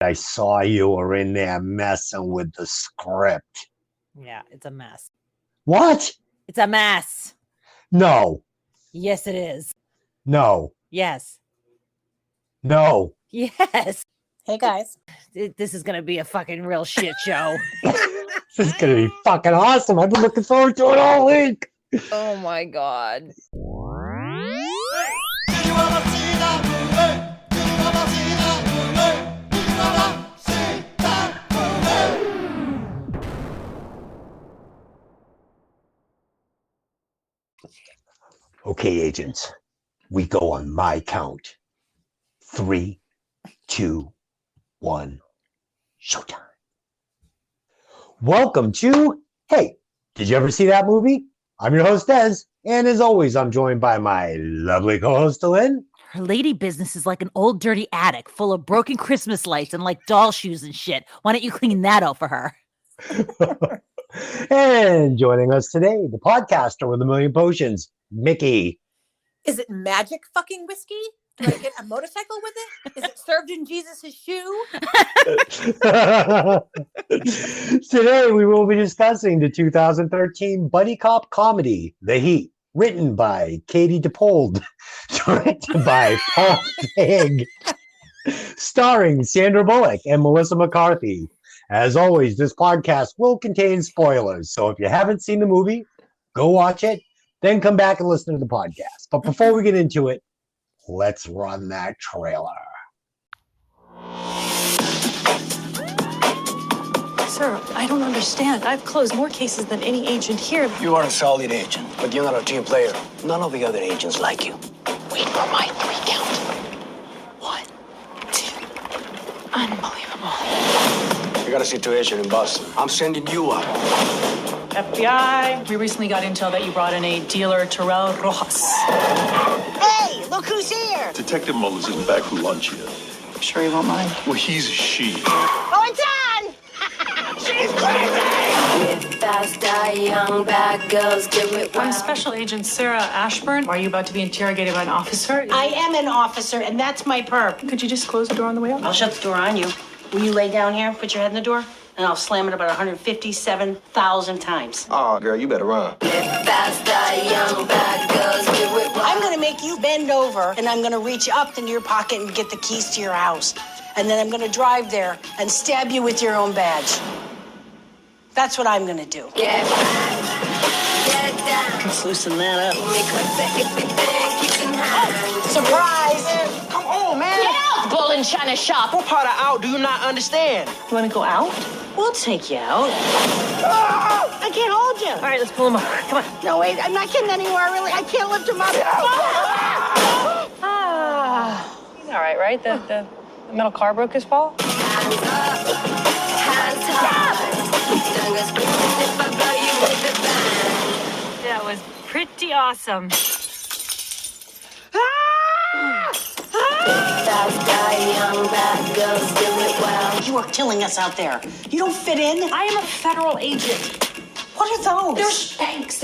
I saw you were in there messing with the script. Yeah, it's a mess. What? It's a mess. No. Yes, it is. No. Yes. No. Yes. Hey, guys. This is going to be a fucking real shit show. This is going to be fucking awesome. I've been looking forward to it all week. Oh, my God. Okay, agents. We go on my count. 3, 2, 1. Showtime. Welcome to Hey, did you ever see that movie? I'm your host, Des, and as always, I'm joined by my lovely co-host, Lynn. Her lady business is like an old dirty attic full of broken Christmas lights and like doll shoes and shit. Why don't you clean that out for her? And joining us today, the podcaster with a million potions, Mickey. Is it magic fucking whiskey? Do I get a motorcycle with it? Is it served in Jesus' shoe? Today, we will be discussing the 2013 buddy cop comedy, The Heat, written by Katie DePold, directed by Paul Feig, starring Sandra Bullock and Melissa McCarthy. As always, this podcast will contain spoilers, so if you haven't seen the movie, go watch it, then come back and listen to the podcast. But before we get into it, let's run that trailer. Sir, I don't understand. I've closed more cases than any agent here. You are a solid agent, but you're not a team player. None of the other agents like you. Wait for my 3 count. 1, 2. Unbelievable. We got a situation in Boston. I'm sending you up. FBI, we recently got intel that you brought in a dealer, Terrell Rojas. Hey, look who's here! Detective Muller's isn't back from lunch yet. I'm sure you won't mind. Well, he's a she. Oh, it's on! She's crazy! Fast, die young, bad girls do it well. I'm Special Agent Sarah Ashburn. Are you about to be interrogated by an officer? I am an officer, and that's my perp. Could you just close the door on the way out? I'll shut the door on you. Will you lay down here, put your head in the door, and I'll slam it about 157,000 times. Oh, girl, you better run. Fast, die young, bad girls do it well. I'm gonna make you bend over, and I'm gonna reach up into your pocket and get the keys to your house. And then I'm gonna drive there and stab you with your own badge. That's what I'm gonna do. Get back, get down. Let's loosen that up. Because if you think you can hide. Surprise! Come on, man. Get out, bull in China shop. What part of out do you not understand? You want to go out? We'll take you out. I can't hold you. All right, let's pull him up. Come on. No, wait, I'm not getting anywhere, really. I can't lift him up. He's all right? The metal car broke his fall? Hands up, hands high. Don't go screaming if I blow you with the bang. That was pretty awesome. Fast, die young, bad girls do it well. You are killing us out there. You don't fit in. I am a federal agent. What are those? They're Spanx.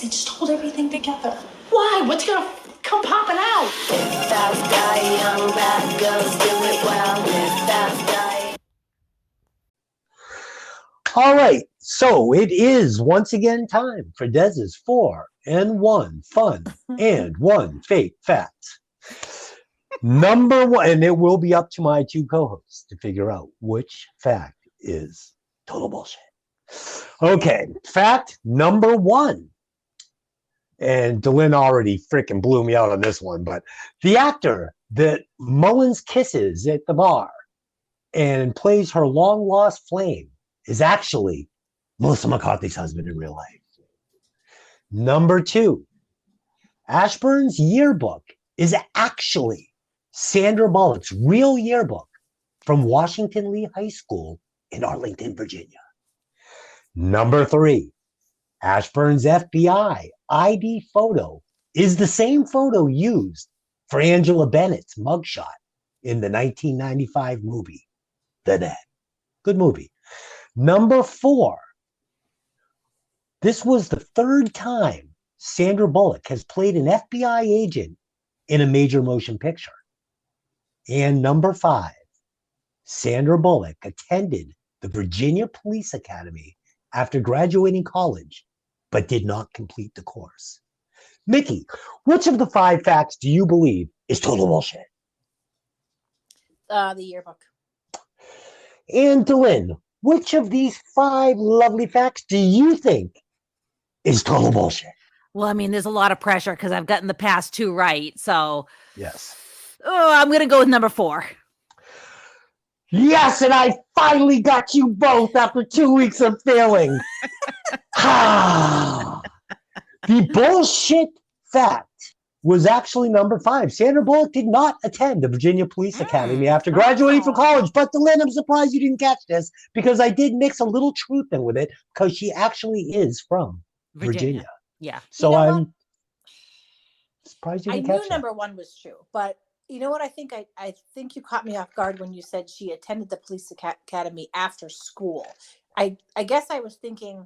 They just hold everything together. Why? What's gonna come popping out? Fast, die young, bad girls do it well. Fast, die. All right, so it is once again time for Dez's 4 and 1 fun and 1 fake facts. Number 1, and it will be up to my 2 co-hosts to figure out which fact is total bullshit. Okay, fact number 1. And Delyn already freaking blew me out on this one, but the actor that Mullins kisses at the bar and plays her long-lost flame is actually Melissa McCarthy's husband in real life. Number 2, Ashburn's yearbook is actually Sandra Bullock's real yearbook from Washington Lee High School in Arlington, Virginia. Number 3, Ashburn's FBI ID photo is the same photo used for Angela Bennett's mugshot in the 1995 movie, The Net. Good movie. Number 4, this was the 3rd time Sandra Bullock has played an FBI agent in a major motion picture. And number 5, Sandra Bullock attended the Virginia Police Academy after graduating college, but did not complete the course? Mickey, which of the 5 facts do you believe is total bullshit? The yearbook. And Dylan, which of these 5 lovely facts do you think is total bullshit? Well, I mean, there's a lot of pressure because I've gotten the past 2 right. So, Yes. I'm going to go with number 4. Yes, and I finally got you both after 2 weeks of failing. The bullshit fact was actually number 5. Sandra Bullock did not attend the Virginia Police Academy after graduating from college. But Dylan, I'm surprised you didn't catch this because I did mix a little truth in with it because she actually is from Virginia. Yeah. So You know I'm what? surprised you I didn't knew catch that. number 1 was true, but you know what? I think you caught me off guard when you said she attended the police academy after school. I guess I was thinking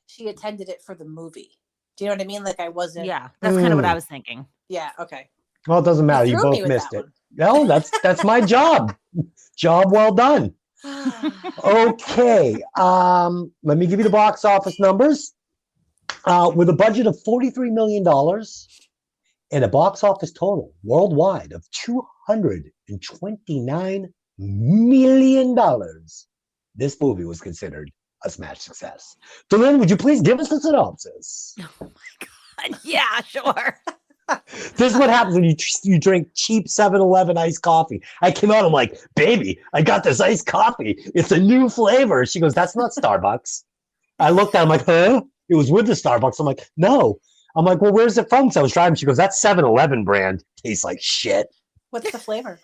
she attended it for the movie. Do you know what I mean? Like I wasn't. Yeah, that's kind of what I was thinking. Yeah. Okay. Well, it doesn't matter. You threw me both with missed that it. one. No, that's my job. Job well done. Okay. Let me give you the box office numbers. With a budget of $43 million and a box office total worldwide of $229 million, this movie was considered a smash success. Dylan, would you please give us the synopsis? Yeah, sure. This is what happens when you drink cheap 7-Eleven iced coffee. I came out, I'm like, baby, I got this iced coffee. It's a new flavor. She goes, that's not Starbucks. I looked at it, I'm like, huh? It was with the Starbucks. I'm like, no. I'm like, well, where's it from? So I was driving. She goes, that's 7-Eleven brand. Tastes like shit. What's the flavor?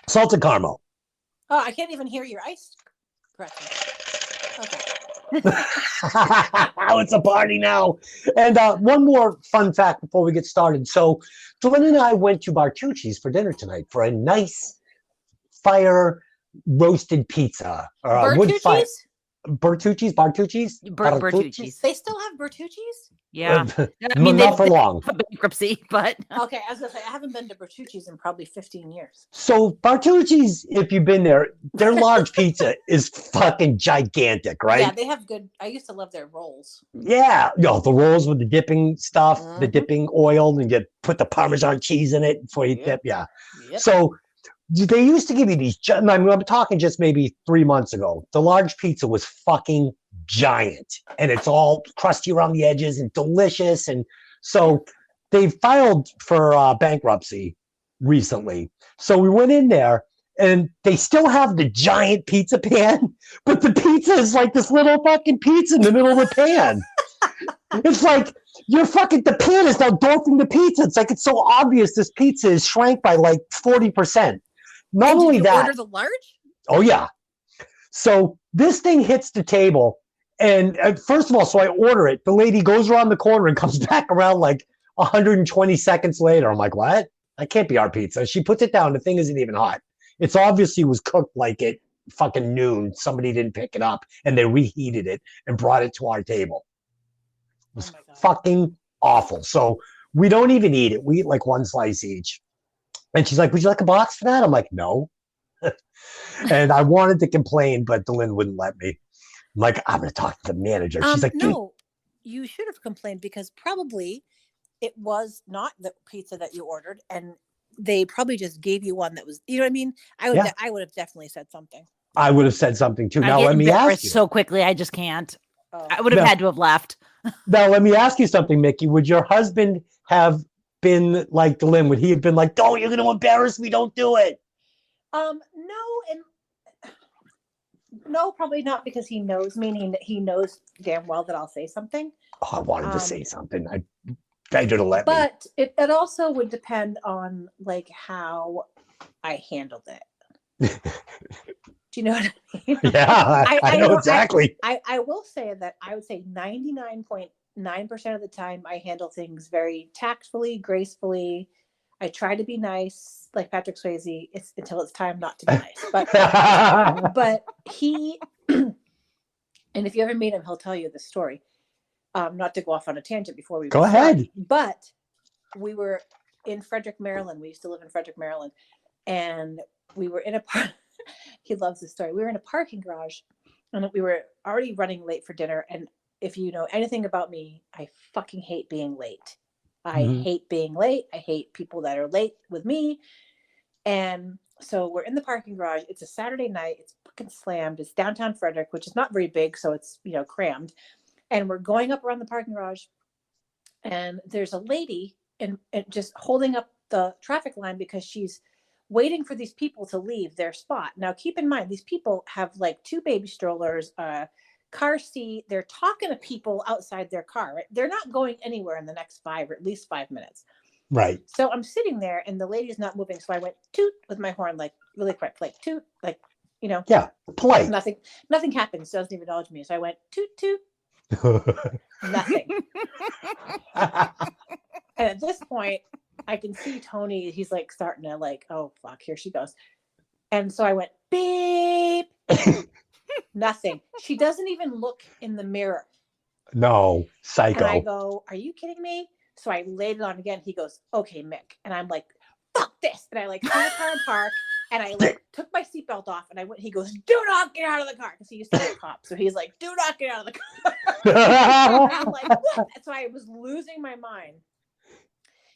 Salted caramel. Oh, I can't even hear your ice. Correct. Okay. It's a party now. And one more fun fact before we get started. So Dylan and I went to Bartucci's for dinner tonight for a nice fire roasted pizza. Wood fire. Bertucci's? Bartucci's? Bertucci's. They still have Bertucci's? Yeah. I mean, not for long. Bankruptcy, but Okay, I was gonna say I haven't been to Bertucci's in probably 15 years. So Bartucci's, if you've been there, their large pizza is fucking gigantic, right? Yeah, they have good. I used to love their rolls. Yeah, the rolls with the dipping stuff, the dipping oil, and you put the Parmesan cheese in it before you dip. Yeah. Yep. So they used to give you these. I mean, I'm talking just maybe 3 months ago. The large pizza was fucking giant, and it's all crusty around the edges and delicious. And so they filed for bankruptcy recently. So we went in there, and they still have the giant pizza pan, but the pizza is like this little fucking pizza in the middle of the pan. It's like the pan is now dwarfing the pizza. It's like it's so obvious this pizza is shrank by like 40%. Not And only did you that, order the large? oh yeah. So this thing hits the table, and first of all, so I order it. The lady goes around the corner and comes back around like 120 seconds later. I'm like, what? That can't be our pizza. She puts it down. The thing isn't even hot. It's obviously was cooked like at fucking noon. Somebody didn't pick it up, and they reheated it and brought it to our table. It was fucking awful. So we don't even eat it. We eat like one slice each. And she's like, would you like a box for that? I'm like, no. And I wanted to complain, but Dylan wouldn't let me. I'm like, I'm going to talk to the manager. She's like, no, you should have complained because probably it was not the pizza that you ordered, and they probably just gave you one that was, you know what I mean? I would have definitely said something. I would have said something too. I Now get let me ask you. so quickly, I just can't. Oh. I would have had to have left. Now let me ask you something, Mickey. Would your husband have been like Dylan? Would he have been like, "Don't, you're going to embarrass me. Don't do it." No, probably not, because he knows me and he knows damn well that I'll say something. Oh, I wanted to say something. I begged her to let me. But it also would depend on like how I handled it. Do you know what I mean? Yeah, I know exactly. I will say that I would say 99.9% of the time I handle things very tactfully, gracefully. I try to be nice, like Patrick Swayze, until it's time not to be nice. But he, and if you ever meet him, he'll tell you the story. Not to go off on a tangent before we go ahead. But we were in Frederick, Maryland. We used to live in Frederick, Maryland, and we were in a part. He loves this story. We were in a parking garage and we were already running late for dinner. And if you know anything about me, I fucking hate being late. I hate being late. I hate people that are late with me. And so we're in the parking garage. It's a Saturday night. It's fucking slammed. It's downtown Frederick, which is not very big. So it's, crammed. And we're going up around the parking garage. And there's a lady and just holding up the traffic line because she's waiting for these people to leave their spot. Now, keep in mind, these people have like 2 baby strollers, a car seat. They're talking to people outside their car. Right? They're not going anywhere in the next 5 or at least 5 minutes. Right. So I'm sitting there and the lady's not moving. So I went toot with my horn, like really quick, like toot, like, Yeah, polite. Nothing happened. So doesn't even acknowledge me. So I went toot, toot. Nothing. And at this point, I can see Tony. He's like starting to like, oh fuck, here she goes. And so I went beep. Nothing. She doesn't even look in the mirror. No, psycho. And I go, are you kidding me? So I laid it on again. He goes, okay, Mick. And I'm like, fuck this. And I like threw the car in park. And I like took my seatbelt off. And I went. He goes, do not get out of the car, because he used to be a cop. So he's like, do not get out of the car. And I'm like, what? So I was losing my mind.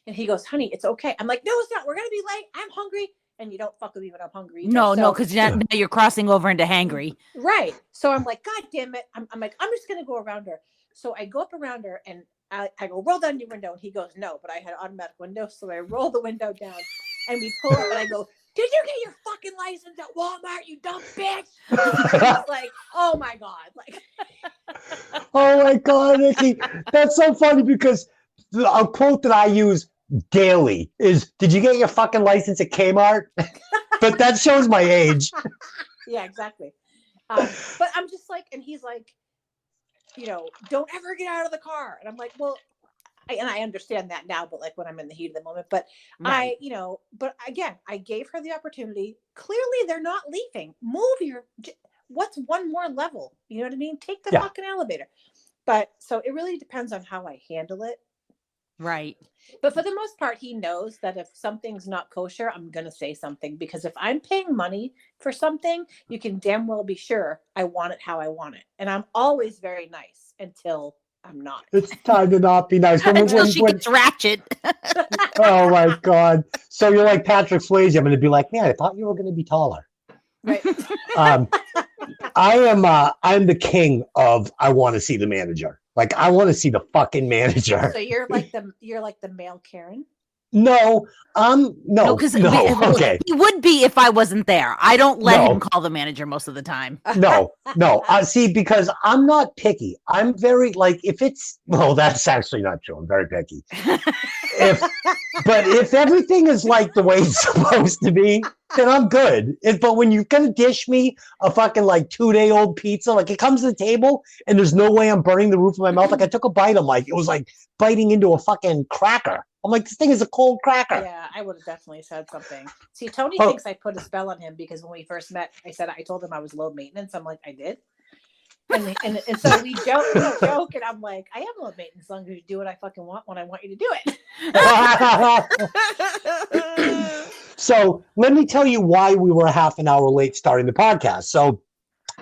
And he goes, honey, it's okay. I'm like, no, it's not. We're going to be late. I'm hungry. And you don't fuck with me when I'm hungry. No, because now you're crossing over into hangry. Right. So I'm like, God damn it. I'm like, I'm just going to go around her. So I go up around her and I go, roll down your window. And he goes, no, but I had automatic window. So I roll the window down and we pull up and I go, did you get your fucking license at Walmart, you dumb bitch? He's like, oh my God. Like, oh my God, Nikki. That's so funny because a quote that I use daily is, did you get your fucking license at Kmart? But that shows my age. Yeah, exactly. But I'm just like, and he's like, don't ever get out of the car. And I'm like, well, I understand that now, but like when I'm in the heat of the moment, but right. But again, I gave her the opportunity. Clearly they're not leaving. What's one more level? You know what I mean? Take the fucking elevator. But so it really depends on how I handle it. Right. But for the most part, he knows that if something's not kosher, I'm going to say something, because if I'm paying money for something, you can damn well be sure I want it how I want it. And I'm always very nice until I'm not. It's time to not be nice. Until she gets ratchet. Oh my God. So you're like Patrick Swayze. I'm going to be like, man, I thought you were going to be taller. Right. I'm the king of, I want to see the manager. Like, I want to see the fucking manager. So you're like the male Karen? No, okay. He would be if I wasn't there. I don't let him call the manager most of the time. No. See, because I'm not picky. I'm very like, that's actually not true. I'm very picky. But if everything is like the way it's supposed to be, then I'm good. But when you're going to dish me a fucking like 2-day-old pizza, like it comes to the table and there's no way I'm burning the roof of my mouth. Like I took a bite. I'm like, it was like biting into a fucking cracker. I'm like, this thing is a cold cracker. Yeah, I would have definitely said something. See, Tony thinks I put a spell on him because when we first met, I told him I was low maintenance. I'm like, I did. And so we joke, and I'm like, I am low maintenance as long as you do what I fucking want when I want you to do it. So let me tell you why we were half an hour late starting the podcast. So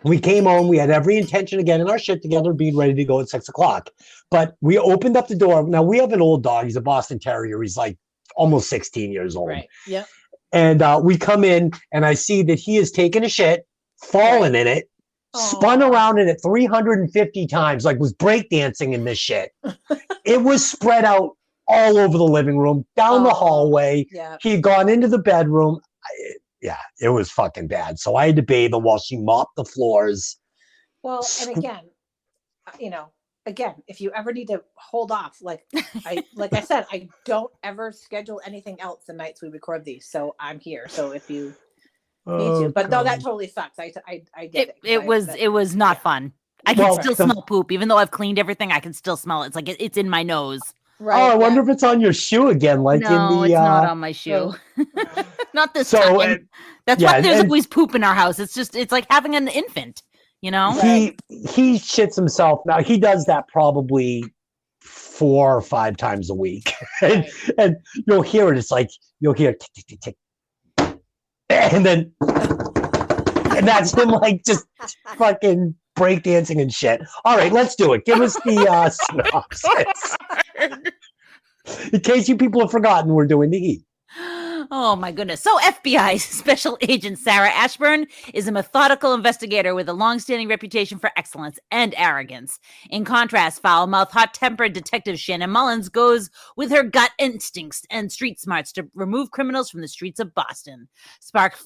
we came home. We had every intention of getting our shit together, being ready to go at 6:00. But we opened up the door. Now, we have an old dog. He's a Boston Terrier. He's like almost 16 years old. Right. Yep. And we come in, and I see that he has taken a shit, fallen in it, spun around in it 350 times, like was breakdancing in this shit. It was spread out all over the living room, down the hallway. Yeah. He had gone into the bedroom. It was fucking bad. So I had to bathe him while she mopped the floors. Well, and again, if you ever need to hold off, like I said, I don't ever schedule anything else the nights we record these. So I'm here. So if you need to, but no, that totally sucks. I get it. It was not fun. I can still smell poop, even though I've cleaned everything. I can still smell it. It's like it's in my nose. Right, I wonder if it's on your shoe again. Like no, it's not on my shoe. Not this time. That's why there's always poop in our house. It's like having an infant, you know? He shits himself. Now, he does that probably 4 or 5 times a week. and you'll hear it. It's like, you'll hear tick, tick, tick, tick. And then And that's him like just fucking breakdancing and shit. All right, let's do it. Give us the synopsis. In case you people have forgotten, we're doing the Heat. Oh my goodness. So FBI Special Agent Sarah Ashburn is a methodical investigator with a long-standing reputation for excellence and arrogance. In contrast, foul-mouthed, hot-tempered Detective Shannon Mullins goes with her gut instincts and street smarts to remove criminals from the streets of Boston. Sparks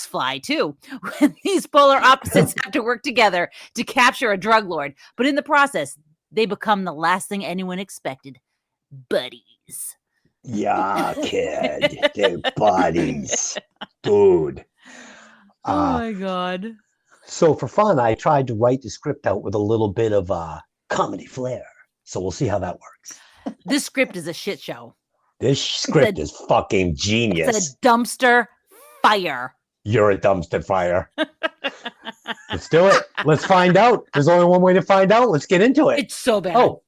fly too, when these polar opposites have to work together to capture a drug lord. But in the process, they become the last thing anyone expected. Buddies. Yeah, kid. They're buddies. Dude. Oh my God. So for fun, I tried to write the script out with a little bit of comedy flair. So we'll see how that works. This script is a shit show. This script is fucking genius. It's a dumpster fire. You're a dumpster fire. Let's do it. Let's find out. There's only one way to find out. Let's get into it. It's so bad. Oh,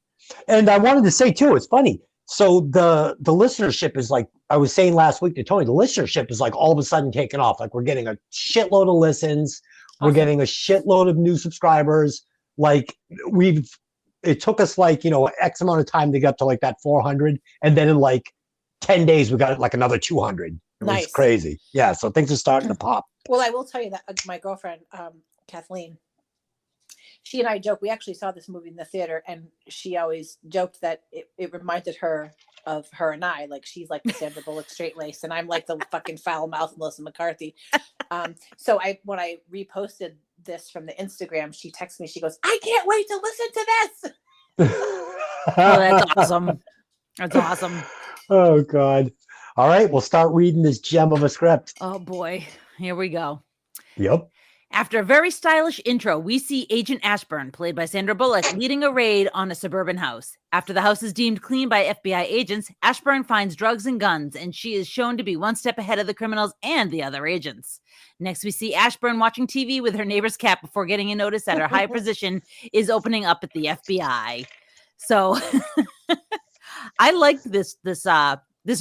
and I wanted to say too, it's funny. So the listenership is like, I was saying last week to Tony, the listenership is like all of a sudden taking off. Like we're getting a shitload of listens. We're getting a shitload of new subscribers. Like it took us like, X amount of time to get up to like that 400. And then in like 10 days, we got like another 200. It was crazy. Yeah. So things are starting to pop. Well, I will tell you that my girlfriend, Kathleen, she and I joke. We actually saw this movie in the theater, and she always joked that it reminded her of her and I. Like she's like the Sandra Bullock straight lace, and I'm like the fucking foul mouth Melissa McCarthy. So when I reposted this from the Instagram, she texts me. She goes, "I can't wait to listen to this." Oh, that's awesome. That's awesome. Oh God! All right, we'll start reading this gem of a script. Oh boy, here we go. Yep. After a very stylish intro, we see Agent Ashburn, played by Sandra Bullock, leading a raid on a suburban house. After the house is deemed clean by FBI agents, Ashburn finds drugs and guns, and she is shown to be one step ahead of the criminals and the other agents. Next, we see Ashburn watching TV with her neighbor's cat before getting a notice that her high position is opening up at the FBI. So I liked this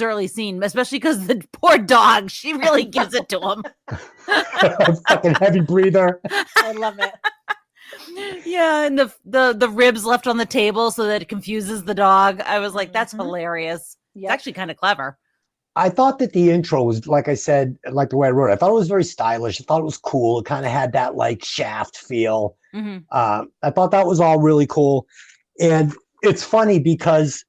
early scene, especially because the poor dog, she really gives it to him. Fucking heavy breather. I love it. Yeah, and the ribs left on the table so that it confuses the dog. I was like, that's hilarious. Yep. It's actually kind of clever. I thought that the intro was, like I said, like the way I wrote it, I thought it was very stylish. I thought it was cool. It kind of had that like Shaft feel. Mm-hmm. I thought that was all really cool. And it's funny because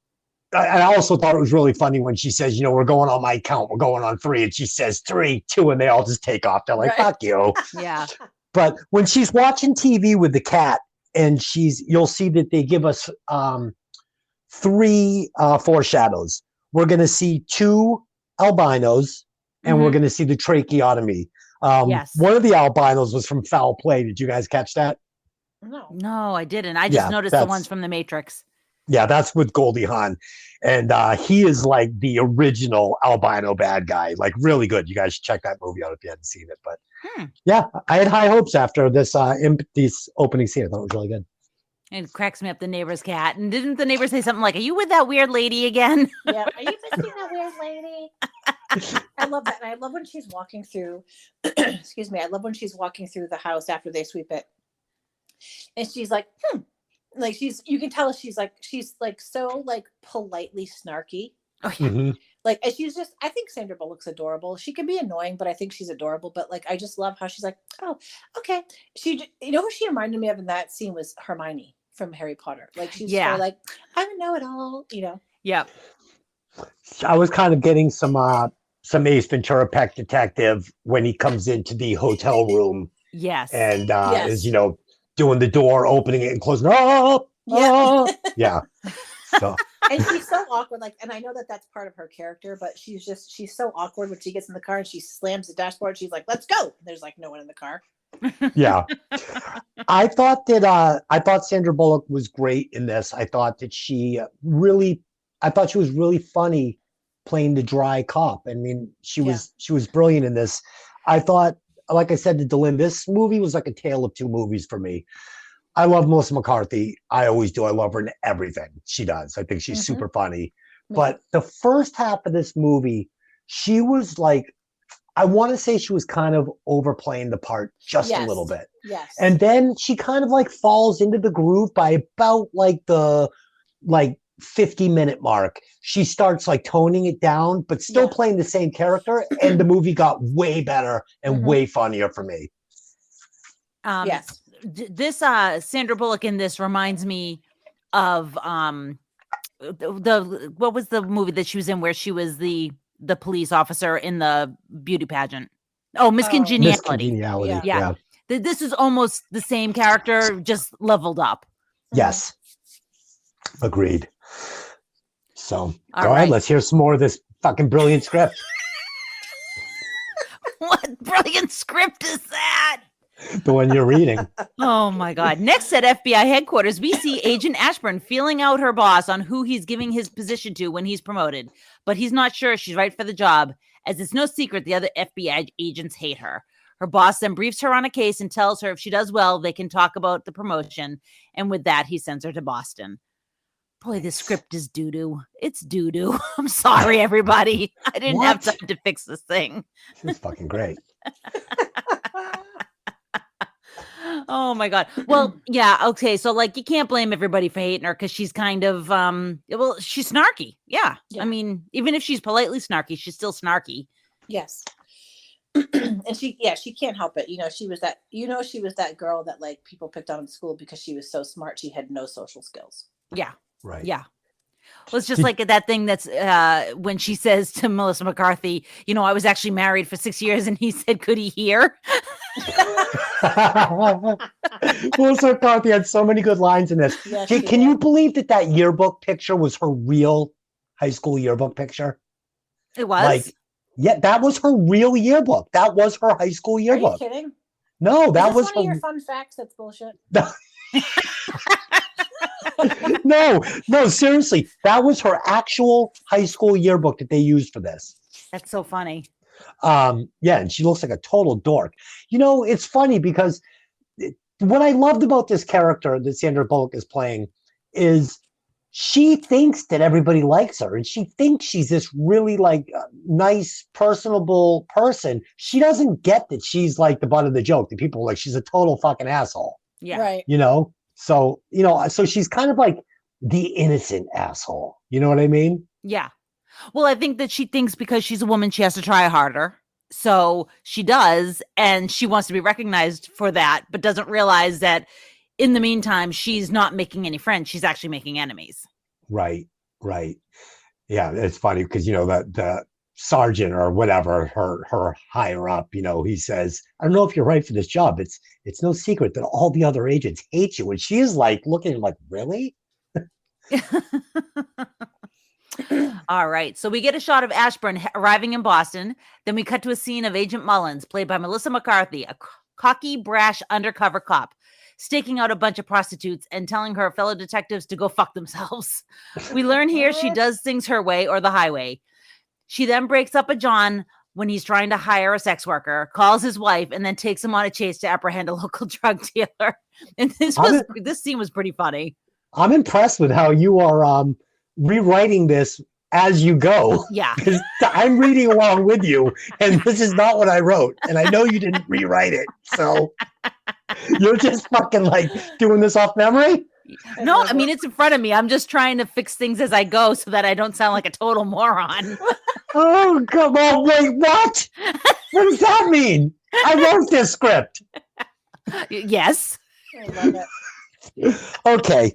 I also thought it was really funny when she says, we're going on my count. We're going on 3. And she says 3, 2, and they all just take off. They're like, fuck you. Yeah. But when she's watching TV with the cat and you'll see that they give us 3 foreshadows. We're going to see 2 albinos and we're going to see the tracheotomy. Yes. One of the albinos was from Foul Play. Did you guys catch that? No, I didn't. I just noticed the ones from The Matrix. Yeah, that's with Goldie Hawn. And he is like the original albino bad guy. Like really good. You guys should check that movie out if you hadn't seen it. But yeah, I had high hopes after this opening scene. I thought it was really good. It cracks me up, the neighbor's cat. And didn't the neighbor say something like, "Are you with that weird lady again?" Yeah. Are you visiting that weird lady? I love that. And I love when she's walking through, excuse me. I love when she's walking through the house after they sweep it. And she's like, like you can tell she's like so like politely snarky. Oh, yeah. Mm-hmm. Like, and she's just, I think Sandra Bullock's adorable. She can be annoying, but I think she's adorable. But like, I just love how she's like, oh, okay. Who she reminded me of in that scene was Hermione from Harry Potter. Like, she's so like, I don't know it all, Yep. I was kind of getting some Ace Ventura Pet Detective when he comes into the hotel room. Yes. And is, doing the door, opening it and closing it. Oh, yeah. So. And she's so awkward. Like, and I know that that's part of her character, but she's so awkward when she gets in the car and she slams the dashboard. She's like, let's go. There's like no one in the car. Yeah. I thought Sandra Bullock was great in this. I thought that she was really funny playing the dry cop. I mean, she was brilliant in this. I thought, like I said to Delin, this movie was like a tale of 2 movies for me. I love Melissa McCarthy. I always do. I love her in everything she does. I think she's super funny. But the first half of this movie, she was like I want to say she was kind of overplaying the part just a Yes. little bit. Yes. And then she kind of like falls into the groove by about like the 50-minute mark. She starts like toning it down, but still Yeah. playing the same character. And the movie got way better and Mhm. way funnier for me. Yes. This Sandra Bullock in this reminds me of the what was the movie that she was in where she was the police officer in the beauty pageant? Oh, Miss Oh. Congeniality. Miss Congeniality. Yeah. Yeah. This is almost the same character, just leveled up. Yes. Agreed. So All go ahead. right. Let's hear some more of this fucking brilliant script. What brilliant script is that? The one you're reading. Oh my God. Next at FBI headquarters, we see Agent Ashburn feeling out her boss on who he's giving his position to when he's promoted, but he's not sure she's right for the job, as it's no secret the other FBI agents hate her. Her boss then briefs her on a case and tells her if she does well, they can talk about the promotion. And with that, he sends her to Boston. Boy, this script is doo-doo. It's doo-doo. I'm sorry, everybody. I didn't have What? time to fix this thing. It's fucking great. Oh my God. Well, yeah. Okay. So like, you can't blame everybody for hating her because she's kind of, well, she's snarky. Yeah. Yeah. I mean, even if she's politely snarky, she's still snarky. Yes. And she can't help it. She was that girl that like people picked on in school because she was so smart. She had no social skills. Yeah. Right. Yeah. Well, it's just like that thing that's when she says to Melissa McCarthy, I was actually married for 6 years, and he said, could he hear? Melissa McCarthy had so many good lines in this. Yes, Can she you did. believe that yearbook picture was her real high school yearbook picture? It was. Like, yeah, that was her real yearbook. That was her high school Are you yearbook. kidding? No, Is that this was one of her. your fun facts that's bullshit? No, seriously. That was her actual high school yearbook that they used for this. That's so funny. Yeah, and she looks like a total dork. It's funny because what I loved about this character that Sandra Bullock is playing is she thinks that everybody likes her, and she thinks she's this really nice, personable person. She doesn't get that she's like the butt of the joke. The people are like, she's a total fucking asshole. Yeah. Right. So so she's kind of like the innocent asshole. You know what I mean? Yeah. Well, I think that she thinks because she's a woman, she has to try harder. So she does, and she wants to be recognized for that, but doesn't realize that in the meantime, she's not making any friends. She's actually making enemies. Right. Yeah, it's funny because the sergeant or whatever, her higher up, he says, I don't know if you're right for this job. It's no secret that all the other agents hate you. And she is like looking like, really? All right. So we get a shot of Ashburn arriving in Boston. Then we cut to a scene of Agent Mullins, played by Melissa McCarthy, a cocky, brash undercover cop, staking out a bunch of prostitutes and telling her fellow detectives to go fuck themselves. We learn here she does things her way or the highway. She then breaks up with John when he's trying to hire a sex worker, calls his wife, and then takes him on a chase to apprehend a local drug dealer. And this scene was pretty funny. I'm impressed with how you are rewriting this as you go. Yeah. Because I'm reading along with you, and this is not what I wrote. And I know you didn't rewrite it. So you're just fucking like doing this off memory? No, I mean, it's in front of me. I'm just trying to fix things as I go so that I don't sound like a total moron. Oh, come on. Wait, what? What does that mean? I wrote this script. Yes. I love it. Okay.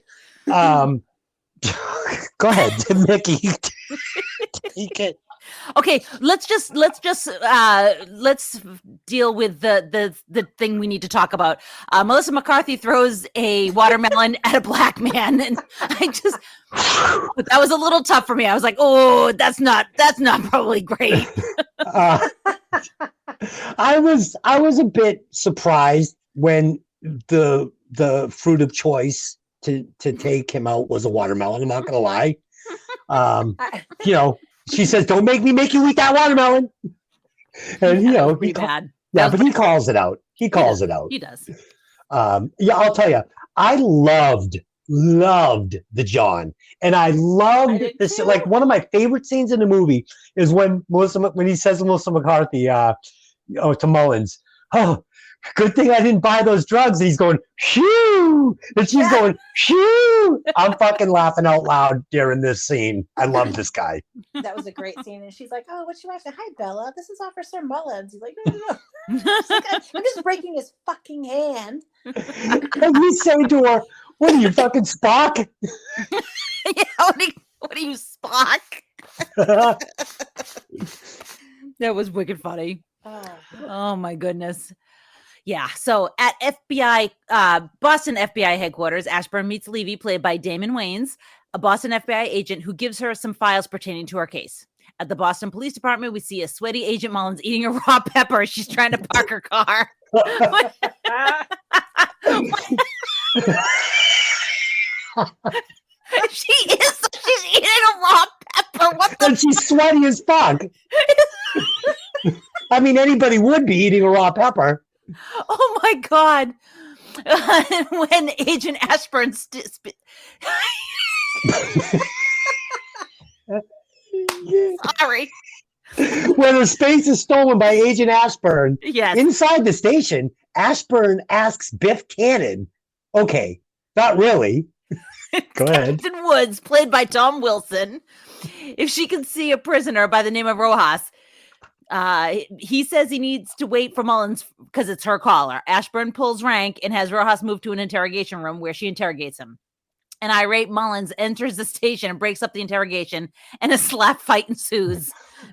Go ahead, Mickey. Take it. Okay, let's deal with the thing we need to talk about. Melissa McCarthy throws a watermelon at a black man, and that was a little tough for me. I was like, oh, that's not probably great. I was a bit surprised when the fruit of choice to take him out was a watermelon. I'm not gonna lie. She says, "Don't make me make you eat that watermelon." And pretty bad. Yeah, but he calls it out. He calls it out. He does. Yeah, I'll tell you, I loved loved the John, and I I loved did this. too. Like one of my favorite scenes in the movie is when he says to Melissa McCarthy, to Mullins, "Oh, good thing I didn't buy those drugs." And he's going, "Phew," and she's going, "Phew." I'm fucking laughing out loud during this scene. I love this guy. That was a great scene. And she's like, "Oh, what you watching? Hi, Bella. This is Officer Mullins." He's like, "No." She's like, "I'm just breaking his fucking hand." And he's saying to her, "What are you, fucking Spock?" Yeah, what are you, Spock? That was wicked funny. Oh my goodness. Yeah. So at Boston FBI headquarters, Ashburn meets Levy, played by Damon Wayans, a Boston FBI agent who gives her some files pertaining to her case. At the Boston Police Department, we see a sweaty Agent Mullins eating a raw pepper. She's trying to park her car. She's eating a raw pepper. What the? And she's sweaty as fuck. I mean, anybody would be eating a raw pepper. Oh my God. When Agent Ashburn sorry. When her space is stolen by Agent Ashburn, Yes. inside the station, Ashburn asks Biff Tannen, "Okay, not really." Go ahead. Captain Woods, played by Tom Wilson, if she can see a prisoner by the name of Rojas. He says he needs to wait for Mullins because it's her caller. Ashburn pulls rank and has Rojas moved to an interrogation room where she interrogates him. An irate Mullins enters the station and breaks up the interrogation, and a slap fight ensues.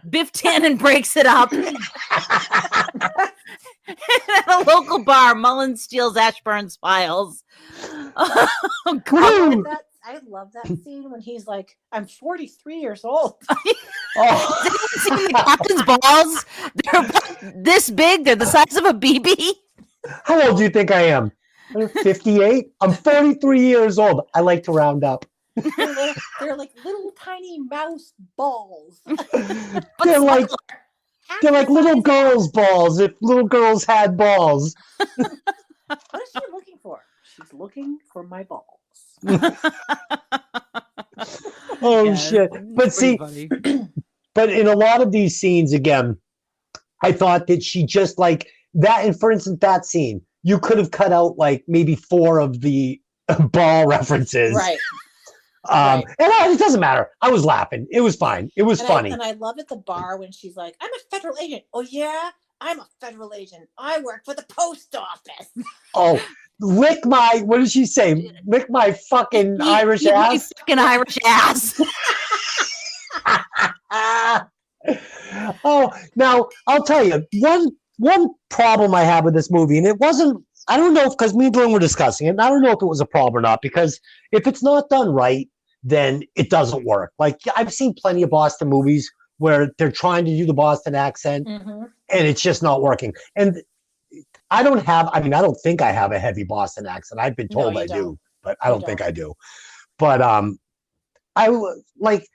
Biff Tannen breaks it up. At a local bar, Mullins steals Ashburn's files. Oh, God. I love that scene when he's like, "I'm 43 years old." Oh. See the captain's balls? They're this big. They're the size of a BB. How old do you think I am? 58? I'm 43 years old. I like to round up. They're like little tiny mouse balls. They're like little girls' balls if little girls had balls. What is she looking for? She's looking for my balls. Oh, Yeah, shit. But see, funny. but in a lot of these scenes, again, I thought that she just like that. And for instance, that scene, you could have cut out like maybe 4 of the ball references. Right. And it doesn't matter. I was laughing. It was fine. It was funny. And I love at the bar when she's like, "I'm a federal agent." "Oh, yeah? I'm a federal agent. I work for the post office." Oh, lick my, what did she say? Lick my fucking Irish My ass? fucking Irish ass. Oh, now I'll tell you one problem I have with this movie, and it wasn't. I don't know if because me and Glenn were discussing it. And I don't know if it was a problem or not, because if it's not done right, then it doesn't work. Like I've seen plenty of Boston movies where they're trying to do the Boston accent, and it's just not working. And I don't think I have a heavy Boston accent. I've been told I do, but I don't think I do. But I like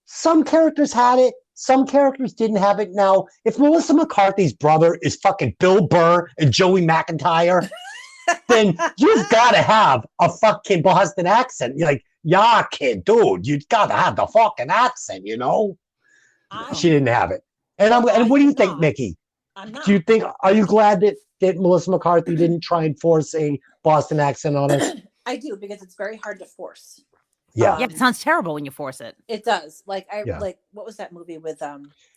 some characters had it, some characters didn't have it. Now, if Melissa McCarthy's brother is fucking Bill Burr and Joey McIntyre, then you've got to have a fucking Boston accent. You're like, "Yeah, kid, dude, you got to have the fucking accent, you know." She didn't have it. And what do you think, Mickey? I'm not. Do you think? Are you glad that Melissa McCarthy didn't try and force a Boston accent on us? I do, because it's very hard to force. Yeah. Yeah, it sounds terrible when you force it. It does. Like Yeah. like what was that movie with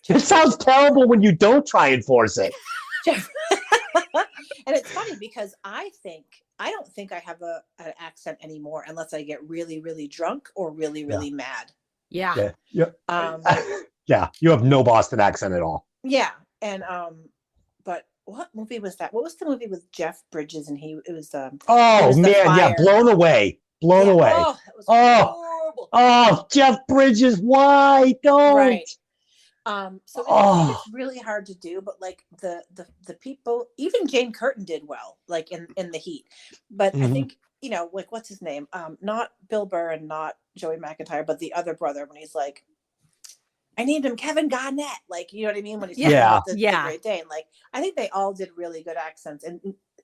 It sounds terrible when you don't try and force it. Jeff? And it's funny because I don't think I have an accent anymore unless I get really, really drunk or really, really mad. Yeah. Yeah. Yeah. You have no Boston accent at all. Yeah. And but what movie was that? What was the movie with Jeff Bridges and it was Oh was the man, yeah, fire. blown away. Blown away. Oh, that was Oh. horrible. Oh, Jeff Bridges, why? Don't. Right. So I think it's really hard to do, but like the people, even Jane Curtin did well, like in The Heat. But I think, like what's his name? Not Bill Burr and not Joey McIntyre, but the other brother, when he's like, I named him Kevin Garnett, like, you know what I mean? When he's talking about the Great Dane. Like, I think they all did really good accents, and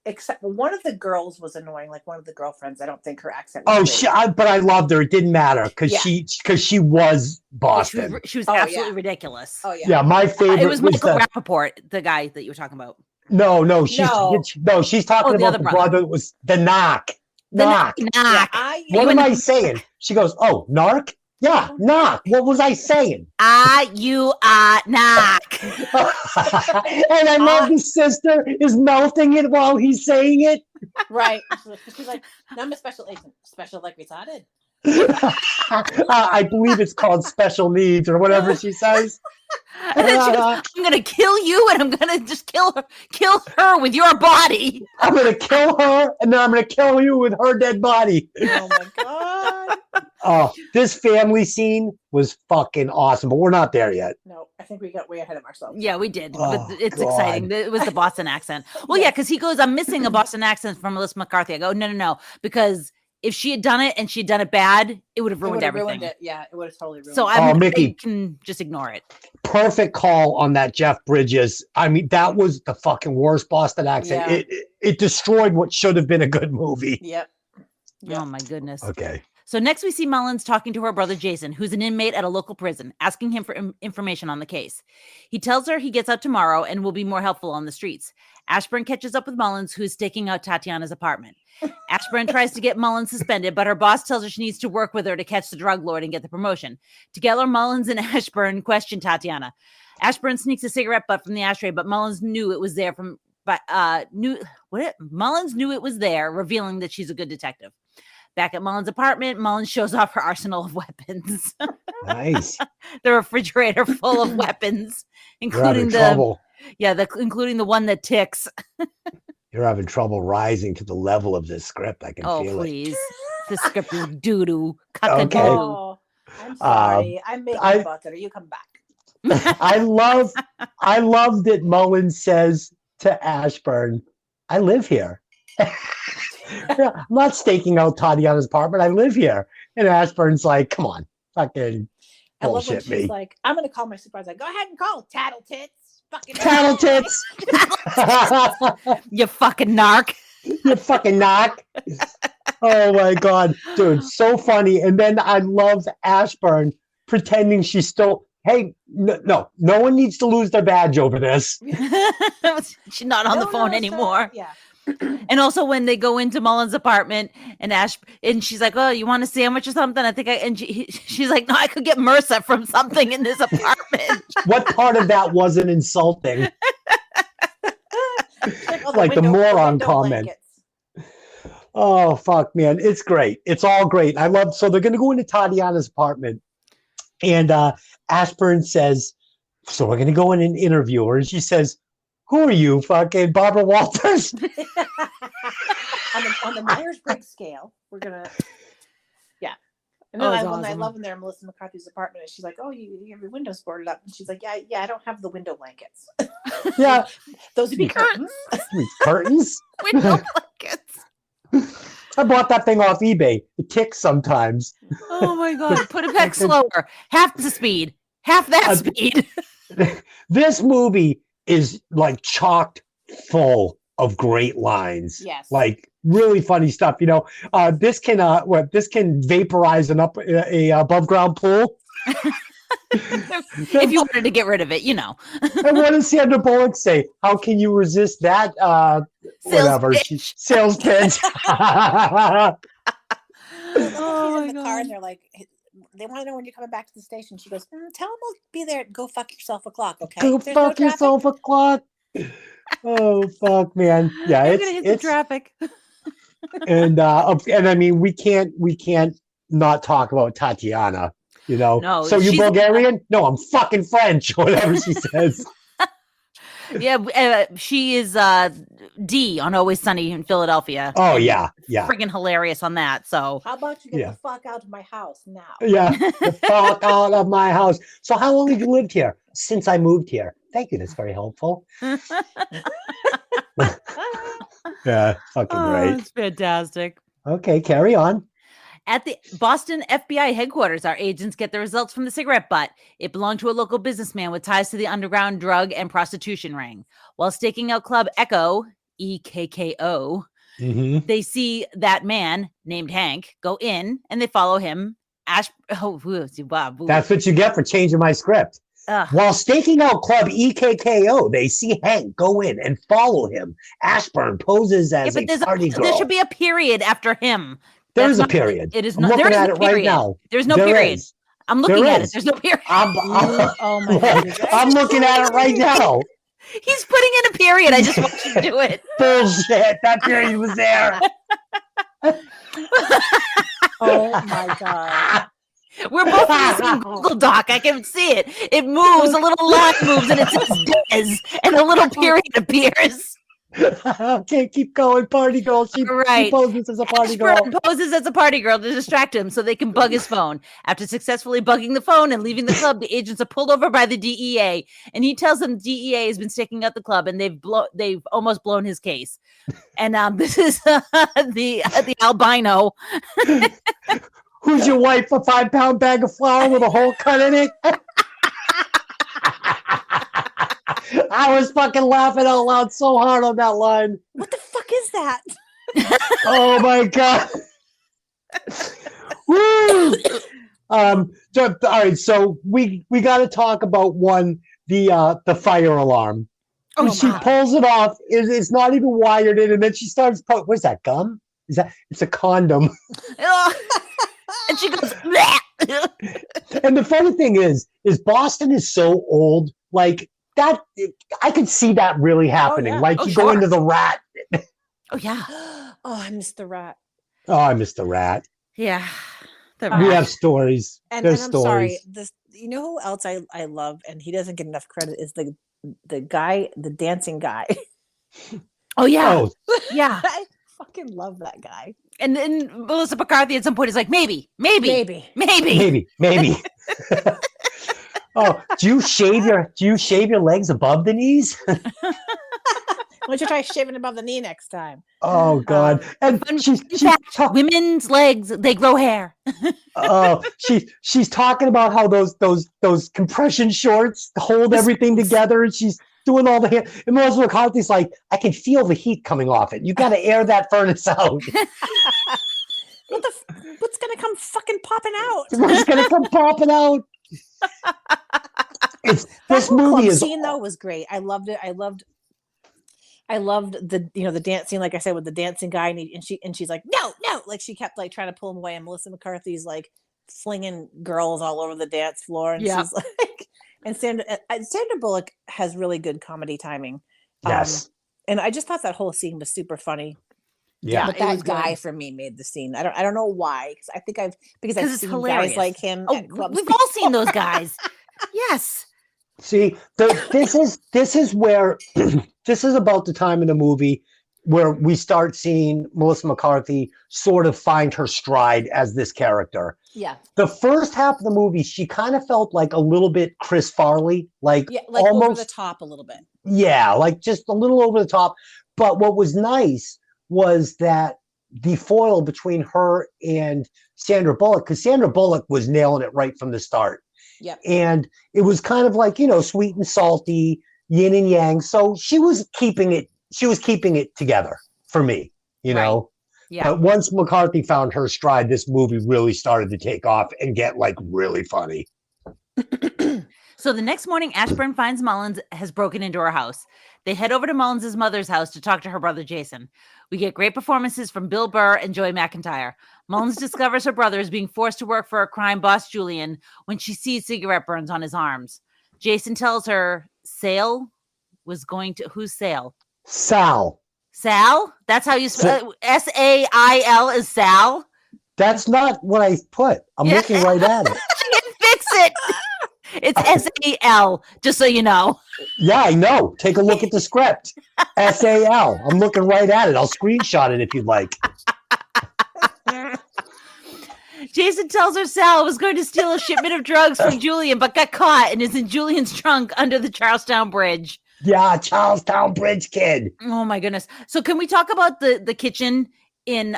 except one of the girls was annoying, like one of the girlfriends. I don't think her accent Oh, was great. but I loved her. It didn't matter because Yeah. she was Boston. She was Oh, absolutely yeah. ridiculous. Oh Yeah, my favorite It was Michael the Rappaport, the guy that you were talking about. no, No. she's talking the about other the brother. brother that was the knock. The Knock. Yeah, knock. What You am and- I saying? She goes, "Oh, narc." Yeah, knock. What was I saying? You knock. And I love his sister is melting it while he's saying it. Right. She's like, no, I'm a special agent. Special like retarded. I believe it's called special needs or whatever she says. And then she goes, I'm gonna kill you, and I'm gonna just kill her with your body. I'm gonna kill her, and then I'm gonna kill you with her dead body. Oh my god. Oh, this family scene was fucking awesome, but we're not there yet. No, I think we got way ahead of ourselves. Yeah, we did. Oh, but it's God. exciting. It was the Boston accent. Well, yeah, because he goes, I'm missing a Boston accent from Melissa McCarthy. I go, no, because if she had done it and she'd done it bad, it would have ruined everything. Ruined it. Yeah, it would have totally ruined So it. I Mickey. can just ignore it. Perfect call on that Jeff Bridges. I mean, that was the fucking worst Boston accent. Yeah. It destroyed what should have been a good movie. Yep. Oh my goodness. Okay. So next we see Mullins talking to her brother Jason, who's an inmate at a local prison, asking him for information on the case. He tells her he gets out tomorrow and will be more helpful on the streets. Ashburn catches up with Mullins, who is staking out Tatiana's apartment. Ashburn tries to get Mullins suspended, but her boss tells her she needs to work with her to catch the drug lord and get the promotion. Together, Mullins and Ashburn question Tatiana. Ashburn sneaks a cigarette butt from the ashtray, but Mullins knew it was there Mullins knew it was there, revealing that she's a good detective. Back at Mullins' apartment, Mullins shows off her arsenal of weapons. Nice. The refrigerator full of weapons, You're having including trouble. including the one that ticks. You're having trouble rising to the level of this script. I can feel Please. This script is doo-doo. Okay. Oh, I'm sorry. I'm making I- butter. You come back. it. I love that Mullins says to Ashburn, "I live here." I'm not staking out Tatiana's apartment. I live here. And Ashburn's like, "Come on, fucking I love when bullshit she's me." like, I'm going to call my supervisor. Go ahead and call Tattle Tits. Fucking Tattle tits. You fucking narc. You fucking knock. Oh my God. Dude, so funny. And then I love Ashburn pretending she's still, hey, no one needs to lose their badge over this. She's not on the phone anymore. Yeah. And also when they go into Mullins' apartment and she's like, "Oh, you want a sandwich or something?" I think she's like, "No, I could get MRSA from something in this apartment." What part of that wasn't insulting? Like the window- moron window comment. blankets. Oh, fuck, man. It's great. It's all great. So they're going to go into Tatiana's apartment. And Ashburn says, so we're going to go in and interview her. And she says, "Who are you, fucking Barbara Walters?" on the Myers-Briggs scale, we're going to, yeah. And then Oh, I it's love awesome. when they're in Melissa McCarthy's apartment and she's like, "Oh, you have your windows boarded up." And she's like, yeah, I don't have the window blankets. Yeah. Those would be curtains. Curtains? Window blankets. I bought that thing off eBay. It ticks sometimes. Oh my God. Put it back slower. Half the speed. Half that speed. This movie is like chocked full of great lines. Yes. Like really funny stuff. You know, this can vaporize a above ground pool. If you wanted to get rid of it, you know. And what does Sandra Bullock say? How can you resist that? Whatever. pitch. Sales pitch. Oh my in the car God. and they're like, they want to know when you're coming back to the station. She goes, "Tell them I'll be there. Go fuck yourself o'clock, okay? Go If there's no fuck traffic." yourself a clock. Oh fuck, man. Yeah, You're gonna hit the it's traffic. and I mean we can't not talk about Tatiana. You know. No, So you she's- Bulgarian? No, I'm fucking French. Whatever she says. Yeah, she is D on Always Sunny in Philadelphia. Oh yeah, yeah, Friggin' hilarious on that. So How about you get Yeah. the fuck out of my house now? yeah. The fuck out of my house. So how long have you lived here? Since I moved here. Thank you. That's very helpful. Yeah, fucking great. it's fantastic. Okay, carry on. At the Boston FBI headquarters, our agents get the results from the cigarette butt. It belonged to a local businessman with ties to the underground drug and prostitution ring. While staking out Club Echo, EKKO, Mhm. they see that man named Hank go in and they follow him. That's That's what you get for changing my script. While staking out Club EKKO, they see Hank go in and follow him. Ashburn poses as a party girl. There should be a period after him. There is a period. It is I'm not. looking There is at no it right period. now. There's no There period. is. I'm looking There at is. it. There's no period. Oh my God. I'm looking at it right now. He's putting in a period. I just want you to do it. Bullshit. That period was there. Oh my God. We're both in the same Google Doc. I can see it. It moves. A little line moves, and it says Des, and a little period appears. Okay, keep going, party girl. She poses as a party girl. Ashburn poses as a party girl to distract him so they can bug his phone. After successfully bugging the phone and leaving the club, the agents are pulled over by the DEA, and he tells them the DEA has been staking out the club and they've almost blown his case. And this is the albino. Who's your wife? A 5-pound bag of flour with a hole cut in it? I was fucking laughing out loud so hard on that line. What the fuck is that? Oh my God. Woo! All right, so we got to talk about the fire alarm. Oh, she pulls it off. It's not even wired in, and then she starts. What's that, gum? It's a condom. And she goes, bleh. And the funny thing is Boston is so old, like that. I could see that really happening. yeah. Like you go into the rat. Oh yeah. Oh, I missed the rat. Oh, I missed the rat. Yeah. We have stories. And There's I'm stories. sorry. You know who else I love, and he doesn't get enough credit, is the guy, the dancing guy. Oh yeah. Oh. Yeah. I fucking love that guy. And then Melissa McCarthy at some point is like, maybe. Oh, do you shave your legs above the knees? Why don't you try shaving above the knee next time? Oh God! And women's legs, they grow hair. Oh, she's talking about how those compression shorts hold everything together, and she's doing all the hair. And Melissa McCarthy's like, I can feel the heat coming off it. You got to air that furnace out. What's gonna come fucking popping out? What's gonna come popping out? This movie scene though was great. I loved it. I loved the dance scene, like I said, with the dancing guy, and she's like, no, like she kept like trying to pull him away, and Melissa McCarthy's like flinging girls all over the dance floor, and she's like, and Sandra Bullock has really good comedy timing. Yes. And I just thought that whole scene was super funny. Yeah, but that guy for me made the scene. I don't know why, because I've seen hilarious. guys like him at clubs. We've all seen those guys. Yes. See, this is where this is about the time in the movie where we start seeing Melissa McCarthy sort of find her stride as this character. Yeah. The first half of the movie, she kind of felt like a little bit Chris Farley, like almost over the top a little bit. Yeah, like just a little over the top. But what was nice was that the foil between her and Sandra Bullock, because Sandra Bullock was nailing it right from the start. Yep. And it was kind of like, sweet and salty, yin and yang. So she was keeping it together for me, know. Yeah. But once McCarthy found her stride, this movie really started to take off and get like really funny. So the next morning, Ashburn finds Mullins has broken into her house. They head over to Mullins' mother's house to talk to her brother, Jason. We get great performances from Bill Burr and Joey McIntyre. Mullins discovers her brother is being forced to work for a crime boss, Julian, when she sees cigarette burns on his arms. Jason tells her who's Sale? Sal. Sal? That's how you spell SAIL is Sal? That's not what I put. I'm looking right at it. She didn't fix it. It's SAL, just so you know. Yeah, I know. Take a look at the script. SAL. I'm looking right at it. I'll screenshot it if you'd like. Jason tells her Sal was going to steal a shipment of drugs from Julian, but got caught and is in Julian's trunk under the Charlestown Bridge. Yeah, Charlestown Bridge kid. Oh my goodness. So can we talk about the kitchen in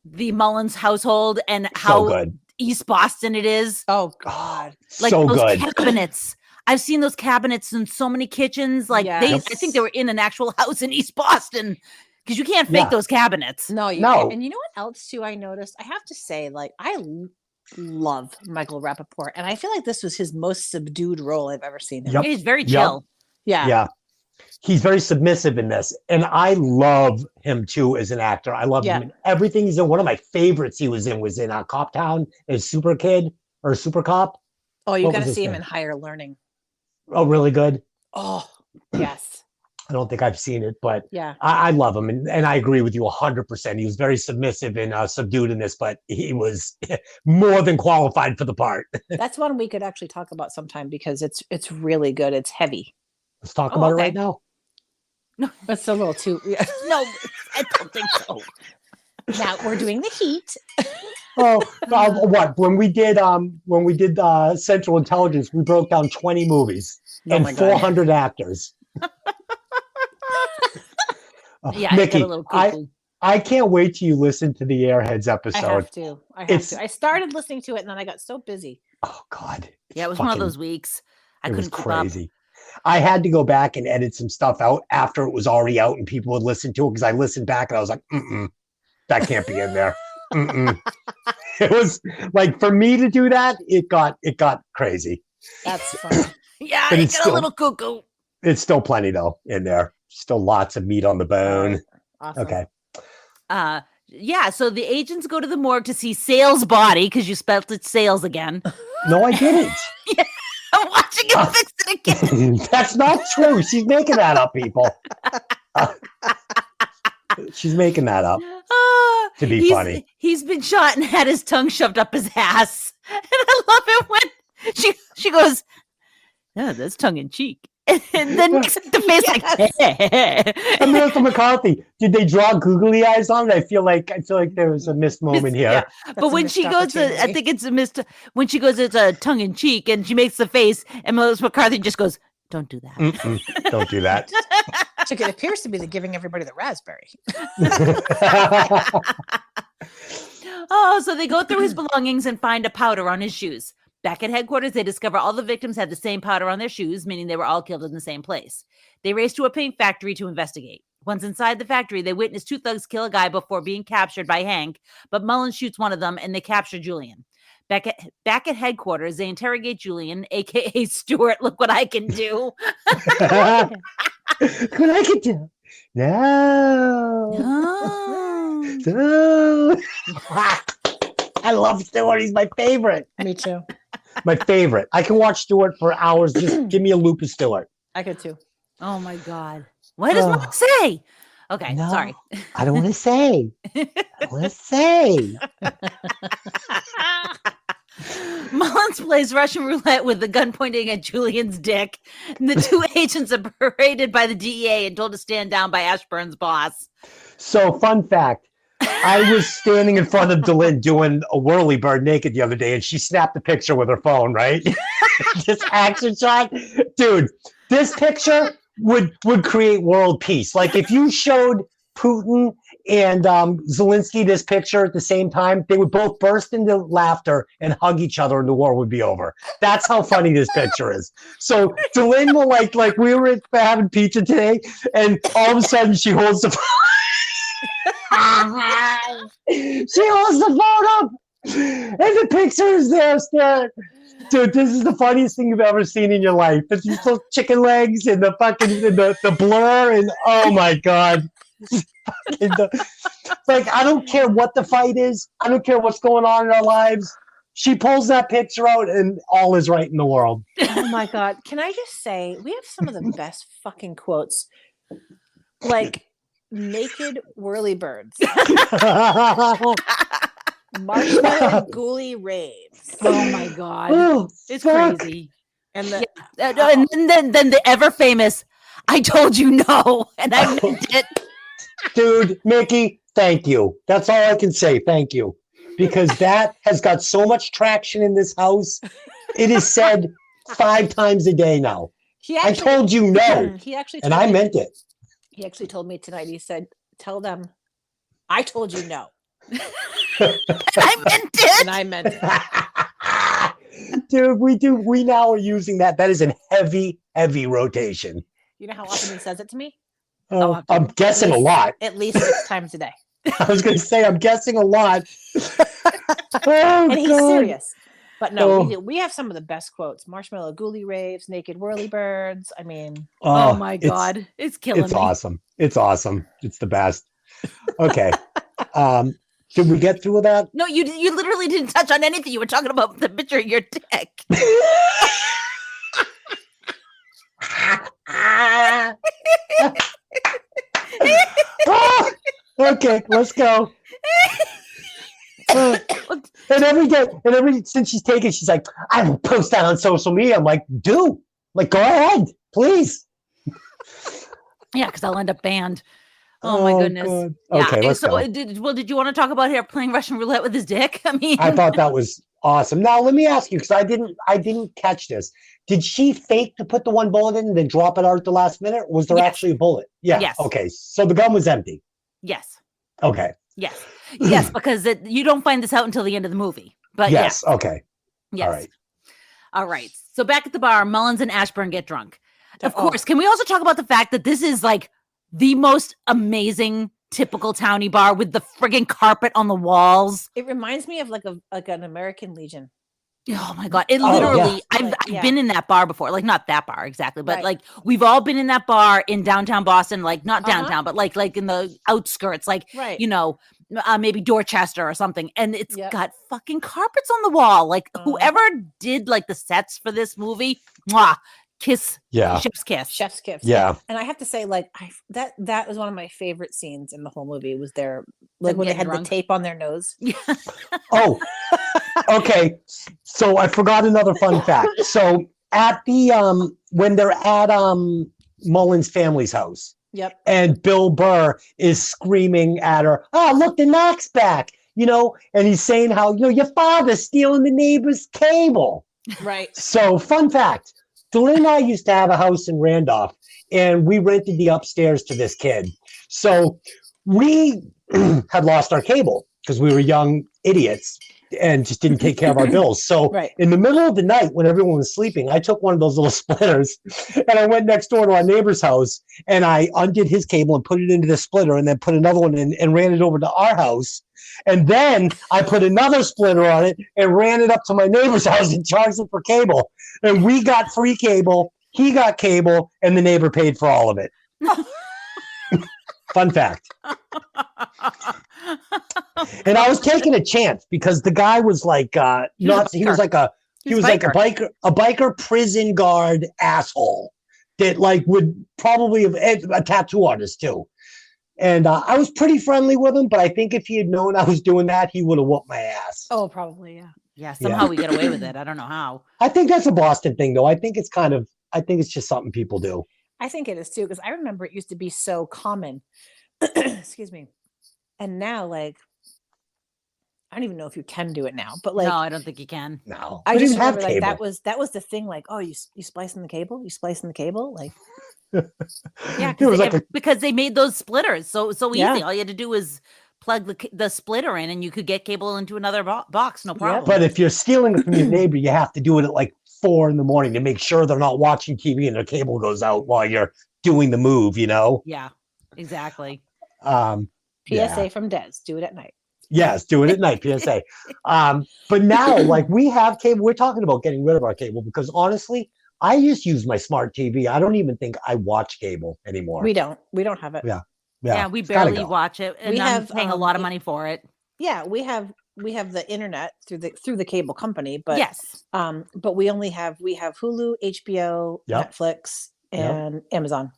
the Mullins household and how East Boston it is? Oh God. Like so those good. cabinets. I've seen those cabinets in so many kitchens. Like I think they were in an actual house in East Boston because you can't fake those cabinets. No, you No. can't. And you know what else too? I noticed. I have to say, like, love Michael Rappaport, and I feel like this was his most subdued role I've ever seen him. Yep. He's very chill. Yeah. Yeah. He's very submissive in this. And I love him too as an actor. I love him in everything he's in. One of my favorites he was in Cop Town as Super Kid or Super Cop. Oh, you What got was to his see him name? in Higher Learning. Oh, really good. Oh, yes. I don't think I've seen it, but Yeah. I love him. And I agree with you 100%. He was very submissive and subdued in this, but he was more than qualified for the part. That's one we could actually talk about sometime because it's really good. It's heavy. Let's talk about it right now. No, it's a little too. Yeah. No, I don't think so. Now we're doing the Heat. What? When we did Central Intelligence, we broke down 20 movies and 400 actors. Yeah, Mickey, I got a little cuckoo. I can't wait till you listen to the Airheads episode. I have to. I started listening to it and then I got so busy. Oh God. Yeah, it was one of those weeks. I couldn't keep crazy. I had to go back and edit some stuff out after it was already out and people would listen to it because I listened back and I was like, that can't be in there. It was like for me to do that, it got crazy. That's funny. Yeah, But I it's got a little cuckoo. It's still plenty though in there. Still lots of meat on the bone. Awesome. Okay. Yeah, so the agents go to the morgue to see Sale's body because you spelled it Sales again. No, I didn't. Yeah, I'm watching him fix it again. That's not true. She's making that up, people. She's making that up to be funny. He's been shot and had his tongue shoved up his ass. And I love it when she goes, "Oh, that's tongue in cheek." And then makes the face like, And Melissa McCarthy, did they draw googly eyes on it? I feel like there was a missed moment here. Yeah. But when she goes, I think it's a missed. When she goes, it's a tongue in cheek, and she makes the face, and Melissa McCarthy just goes, "Don't do that. Don't do that." So it appears to be the giving everybody the raspberry. Oh, so they go through his belongings and find a powder on his shoes. Back at headquarters, they discover all the victims had the same powder on their shoes, meaning they were all killed in the same place. They race to a paint factory to investigate. Once inside the factory, they witness two thugs kill a guy before being captured by Hank, but Mullins shoots one of them and they capture Julian. Back at headquarters, they interrogate Julian, aka Stuart. Look what I can do. What I can do? No. No. I love Stuart. He's my favorite. Me too. My favorite. I can watch Stuart for hours. Just give me a loop of Stuart. I could too. Oh my God. What does Mom say? Okay, No, sorry. I don't want to say. I want to say. Mullins plays Russian roulette with the gun pointing at Julian's dick. And the two agents are berated by the DEA and told to stand down by Ashburn's boss. So, fun fact. I was standing in front of Delin doing a whirly bird naked the other day, and she snapped a picture with her phone, right? This action shot. Dude, this picture would create world peace. Like, if you showed Putin and Zelensky this picture at the same time, they would both burst into laughter and hug each other, and the war would be over. That's how funny this picture is. So Delin will like we were having pizza today, and all of a sudden she holds the she holds the phone up, and the picture is there staring. Dude, this is the funniest thing you've ever seen in your life. It's these little chicken legs and the fucking the blur, and oh my God. Like, I don't care what the fight is. I don't care what's going on in our lives. She pulls that picture out and all is right in the world. Oh my God. Can I just say, we have some of the best fucking quotes. Like, naked whirly birds. Marshmallow and Ghoulie raves. Oh my God. Oh, It's fuck. crazy. And the And then the ever famous, "I told you no," and I meant it. Dude, Mickey, thank you. That's all I can say. Thank you. Because that has got so much traction in this house. It is said 5 times a day now. I told you no. He actually and I meant it. He actually told me tonight, he said, "Tell them I told you no." I meant it. And I meant it. dude, we now are using that. That is a heavy rotation. You know how often he says it to me? I'm guessing a lot. At least 6 times a day. I was going to say, I'm guessing a lot. And he's serious. But no, Oh. we have some of the best quotes. Marshmallow Ghoulie Raves, Naked Whirly Birds. I mean, Oh my God. It's killing It's me. awesome. It's awesome. It's the best. Okay. Did we get through that? No, you literally didn't touch on anything. You were talking about the picture of your dick. Ah, okay, let's go. And every day, since she's taken, she's like, I will post that on social media. I'm like, go ahead, please. Yeah, because I'll end up banned. Oh my goodness. God. Yeah, Okay, let's go. did you want to talk about her playing Russian roulette with his dick? I mean, I thought that was awesome. Now let me ask you, because I didn't catch this. Did she fake to put the one bullet in and then drop it out at the last minute? Or was there Yes. actually a bullet? Yeah. Yes. Okay. So the gun was empty. yes, Okay. yes, because you don't find this out until the end of the movie. But Yes. Okay. yes. All right. All right. So back at the bar, Mullins and Ashburn get drunk. Of Oh. course. Can we also talk about the fact that this is like the most amazing typical townie bar with the friggin' carpet on the walls? it reminds me of like an American Legion. Oh my God. It Oh, literally, yeah. I've Yeah. been in that bar before. Like, not that bar exactly, but Right. like we've all been in that bar in downtown Boston, like not Uh-huh. downtown, but like in the outskirts, like, Right. you know, maybe Dorchester or something. And it's Yep. got fucking carpets on the wall. Like, whoever did like the sets for this movie, mwah, kiss, Yeah. chef's kiss. Chef's kiss. Yeah. And I have to say, like, that was one of my favorite scenes in the whole movie. Was there like when they getting had drunk. the tape on their nose? Oh, okay. So I forgot another fun fact. So at the when they're at Mullins' family's house, Yep. and Bill Burr is screaming at her, "Oh, look, the knock's back!" And he's saying how your father's stealing the neighbor's cable. Right. So, fun fact: Delaney and I used to have a house in Randolph, and we rented the upstairs to this kid. So we had lost our cable because we were young idiots and just didn't take care of our bills. So Right. in the middle of the night when everyone was sleeping, I took one of those little splitters and I went next door to our neighbor's house and I undid his cable and put it into the splitter and then put another one in and ran it over to our house. And then I put another splitter on it and ran it up to my neighbor's house and charged him for cable. And we got free cable, he got cable, and the neighbor paid for all of it. Fun fact. And I was taking a chance because the guy was like nuts. He was like a biker prison guard asshole that like would probably have a tattoo artist too. And I was pretty friendly with him, but I think if he had known I was doing that, he would have whooped my ass. Oh, probably, yeah. Yeah, somehow we get away with it. I don't know how. I think that's a Boston thing, though. I think it's just something people do. I think it is too, because I remember it used to be so common. Excuse me. And now, like, I don't even know if you can do it now, but like, No, I don't think you can. No, I we just didn't have remember like cable. that was the thing. Like, oh, you splicing the cable? You splicing the cable? Like, Yeah, It was like a- because they made those splitters so easy. Yeah. All you had to do was plug the splitter in, and you could get cable into another box, no problem. But if you're stealing it from your neighbor, you have to do it at like 4 a.m. to make sure they're not watching TV and their cable goes out while you're doing the move. Yeah, exactly. PSA Yeah. from Des, do it at night. Yes, do it at night, PSA. But now, like, we have cable. We're talking about getting rid of our cable because honestly, I just use my smart TV. I don't even think I watch cable anymore. We don't have it. Yeah. Yeah, we it's gotta barely go. watch it, and We I'm have, paying a lot of money for it. Yeah, we have the internet through the cable company, but Yes. but we have Hulu, HBO, Yep. Netflix, Yep. and Amazon.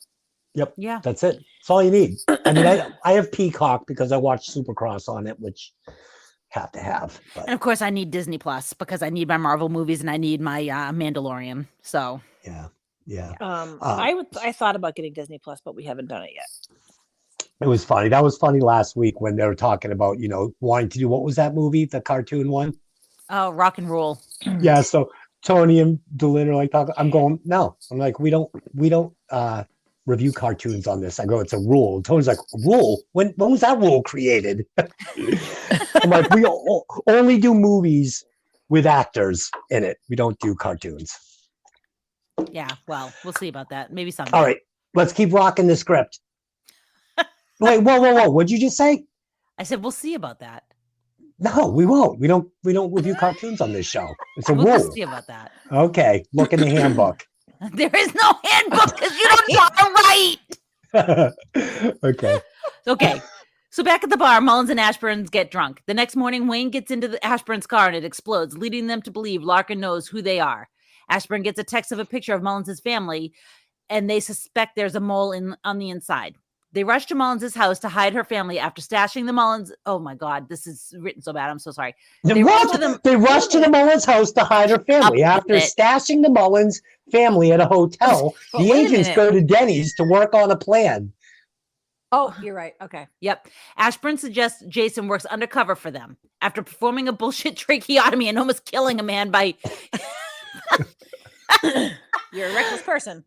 Yep. Yeah. That's it. That's all you need. I mean, I have Peacock because I watch Supercross on it, which have to have. But And of course, I need Disney Plus because I need my Marvel movies and I need my Mandalorian. So yeah. I thought about getting Disney Plus, but we haven't done it yet. It was funny. That was funny last week when they were talking about, wanting to do, what was that movie? The cartoon one? oh, rock and roll. Yeah. So Tony and Delin are like talking. I'm going, no. I'm like, we don't review cartoons on this. I go, it's a rule. Tony's like, rule? When was that rule created? I'm like, we only do movies with actors in it. We don't do cartoons. Yeah, well, we'll see about that. Maybe someday. All right, let's keep rocking the script. Wait, whoa. What'd you just say? I said we'll see about that. No, we won't. We don't review cartoons on this show. It's a We'll rule. just see about that. Okay, look in the handbook. There is no handbook because you don't want to write. Okay. Okay. So back at the bar, Mullins and Ashburns get drunk. The next morning, Wayne gets into the Ashburns' car and it explodes, leading them to believe Larkin knows who they are. Ashburn gets a text of a picture of Mullins' family, and they suspect there's a mole on the inside. They rush to Mullins' house to hide her family after stashing the Mullins. Oh my God, this is written so bad. I'm so sorry. They rushed to the Mullins house to hide her family. After stashing the Mullins family at a hotel, the agents go to Denny's to work on a plan. Oh, you're right. Okay. Yep. Ashburn suggests Jason works undercover for them. After performing a bullshit tracheotomy and almost killing a man by... You're a reckless person.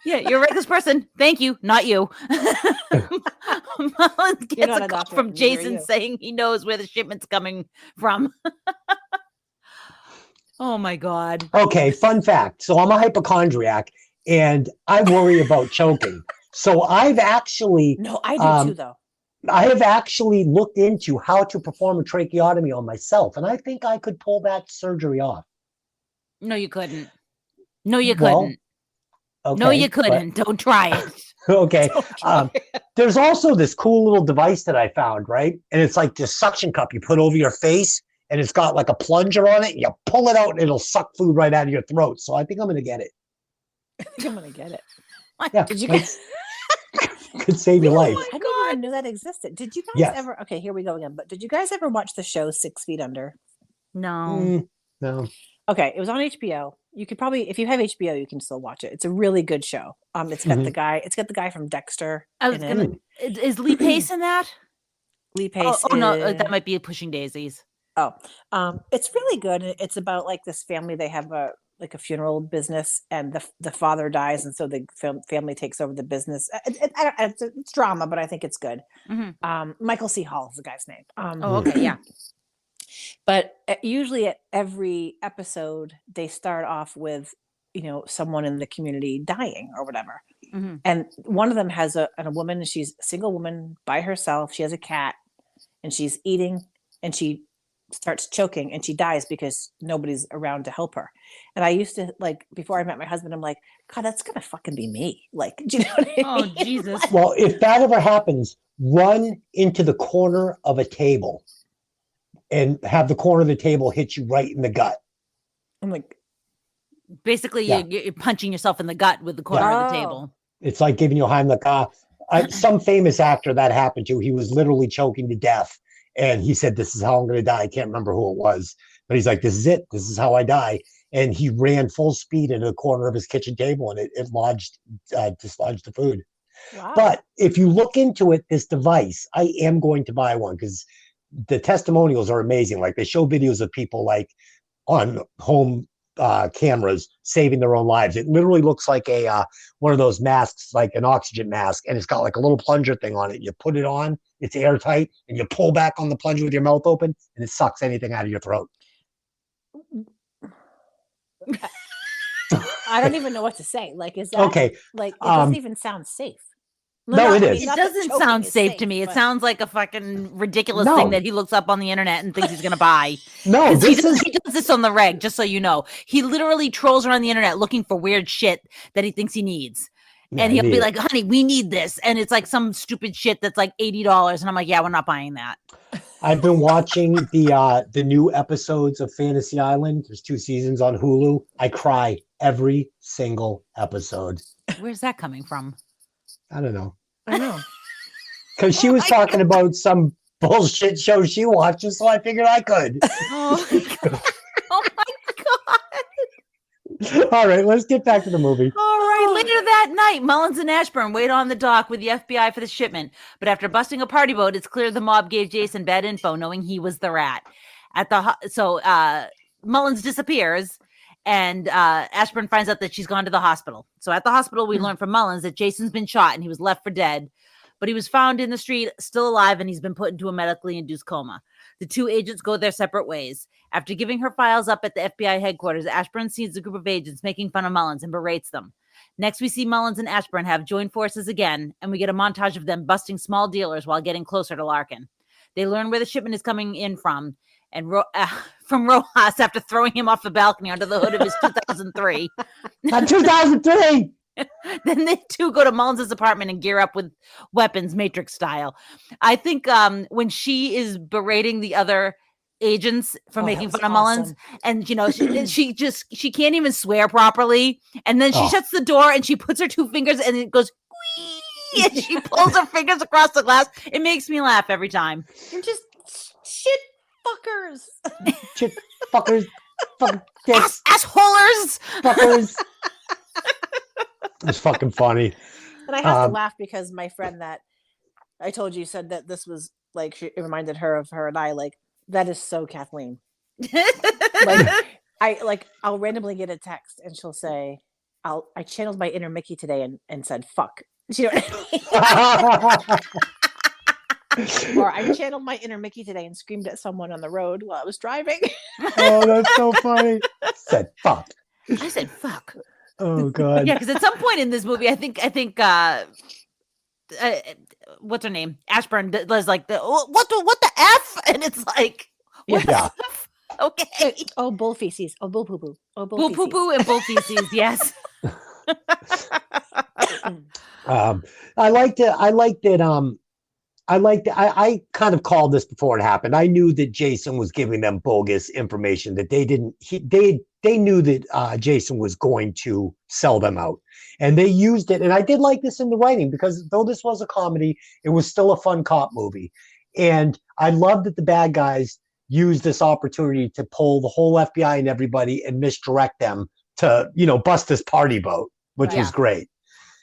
Yeah, you're a reckless person. Thank you. Not you. Mullins gets a call from Jason saying he knows where the shipment's coming from. Oh my God. Okay, fun fact. So I'm a hypochondriac and I worry about choking. So I've actually... No, I do too, though. I have actually looked into how to perform a tracheotomy on myself, and I think I could pull that surgery off. No, you couldn't. No, you couldn't. Okay, no, you couldn't. Don't try it. Okay. There's also this cool little device that I found, right? And it's like this suction cup you put over your face, and it's got like a plunger on it. And you pull it out, and it'll suck food right out of your throat. So I think I'm going to get it. I think I'm going to get it. Yeah, did you guys? Could save your life. I didn't even know that existed. Did you guys ever? Okay, here we go again. But did you guys ever watch the show 6 Feet Under? No. No. Okay, it was on HBO. You could probably, if you have HBO, you can still watch it. It's a really good show. It's got the guy. It's got the guy from Dexter. Is Lee Pace in that? Lee Pace. Oh no, that might be Pushing Daisies. Oh, it's really good. It's about like this family. They have a funeral business, and the father dies, and so the family takes over the business. It's drama, but I think it's good. Mm-hmm. Michael C. Hall is the guy's name. Okay, yeah. But usually at every episode, they start off with, someone in the community dying or whatever. Mm-hmm. And one of them has a woman, she's a single woman by herself. She has a cat and she's eating and she starts choking and she dies because nobody's around to help her. And I used to, before I met my husband, I'm like, God, that's going to fucking be me. Do you know what I mean? Oh, Jesus. Well, if that ever happens, run into the corner of a table and have the corner of the table hit you right in the gut. I'm like, basically, you're punching yourself in the gut with the corner of the table. It's like giving you a Heimlich. Some famous actor that happened to, he was literally choking to death. And he said, this is how I'm going to die. I can't remember who it was. But he's like, this is it. This is how I die. And he ran full speed into the corner of his kitchen table and it dislodged the food. wow. But if you look into it, this device, I am going to buy one because the testimonials are amazing. Like they show videos of people on home cameras saving their own lives. It literally looks like a one of those masks, like an oxygen mask, and it's got like a little plunger thing on it. You put it on, it's airtight, and you pull back on the plunger with your mouth open, and it sucks anything out of your throat. I don't even know what to say. Is that okay? It doesn't even sound safe. No, it is. It doesn't sound safe to me. It sounds like a fucking ridiculous thing that he looks up on the internet and thinks he's going to buy. No, he does this on the reg, just so you know. He literally trolls around the internet looking for weird shit that he thinks he needs. Yeah, and he'll be like, honey, we need this. And it's like some stupid shit that's like $80. And I'm like, yeah, we're not buying that. I've been watching the new episodes of Fantasy Island. There's 2 seasons on Hulu. I cry every single episode. Where's that coming from? I don't know. I know. Because she was talking about some bullshit show she watches, so I figured I could. Oh my God. Oh my God. All right, let's get back to the movie. All right, later that night, Mullins and Ashburn wait on the dock with the FBI for the shipment. But after busting a party boat, it's clear the mob gave Jason bad info, knowing he was the rat. So Mullins disappears. And Ashburn finds out that she's gone to the hospital. So at the hospital, we learn from Mullins that Jason's been shot and he was left for dead. but he was found in the street still alive, and he's been put into a medically induced coma. The two agents go their separate ways. After giving her files up at the FBI headquarters, Ashburn sees a group of agents making fun of Mullins and berates them. Next, we see Mullins and Ashburn have joined forces again, and we get a montage of them busting small dealers while getting closer to Larkin. They learn where the shipment is coming in from, and from Rojas after throwing him off the balcony onto the hood of his 2003. 2003. Then they two go to Mullins' apartment and gear up with weapons, Matrix style. I think when she is berating the other agents for making fun of Mullins, and she can't even swear properly, and then she shuts the door and she puts her two fingers and it goes whee, and she pulls her fingers across the glass. It makes me laugh every time. You're just shit fuckers. Shit fuckers. Fuck dicks. Assholers. Fuckers. It's fucking funny. And I have to laugh because my friend that I told you said that this was like, it reminded her of her and I, like, that is so Kathleen. I'll randomly get a text and she'll say, I channeled my inner Mickey today and said, fuck. You know what I mean? Or I channeled my inner Mickey today and screamed at someone on the road while I was driving. Oh, that's so funny. Said fuck. I said fuck. Oh god. Yeah, because at some point in this movie, I think what's her name? Ashburn was like what the F? And it's like what the F? Okay. Oh, bull feces. Oh, bull poo poo. Oh, bull poo poo and bull feces. Yes. I kind of called this before it happened. I knew that Jason was giving them bogus information that they knew that Jason was going to sell them out, and they used it. And I did like this in the writing because though this was a comedy, it was still a fun cop movie. And I love that the bad guys used this opportunity to pull the whole FBI and everybody and misdirect them to, bust this party boat, which was great.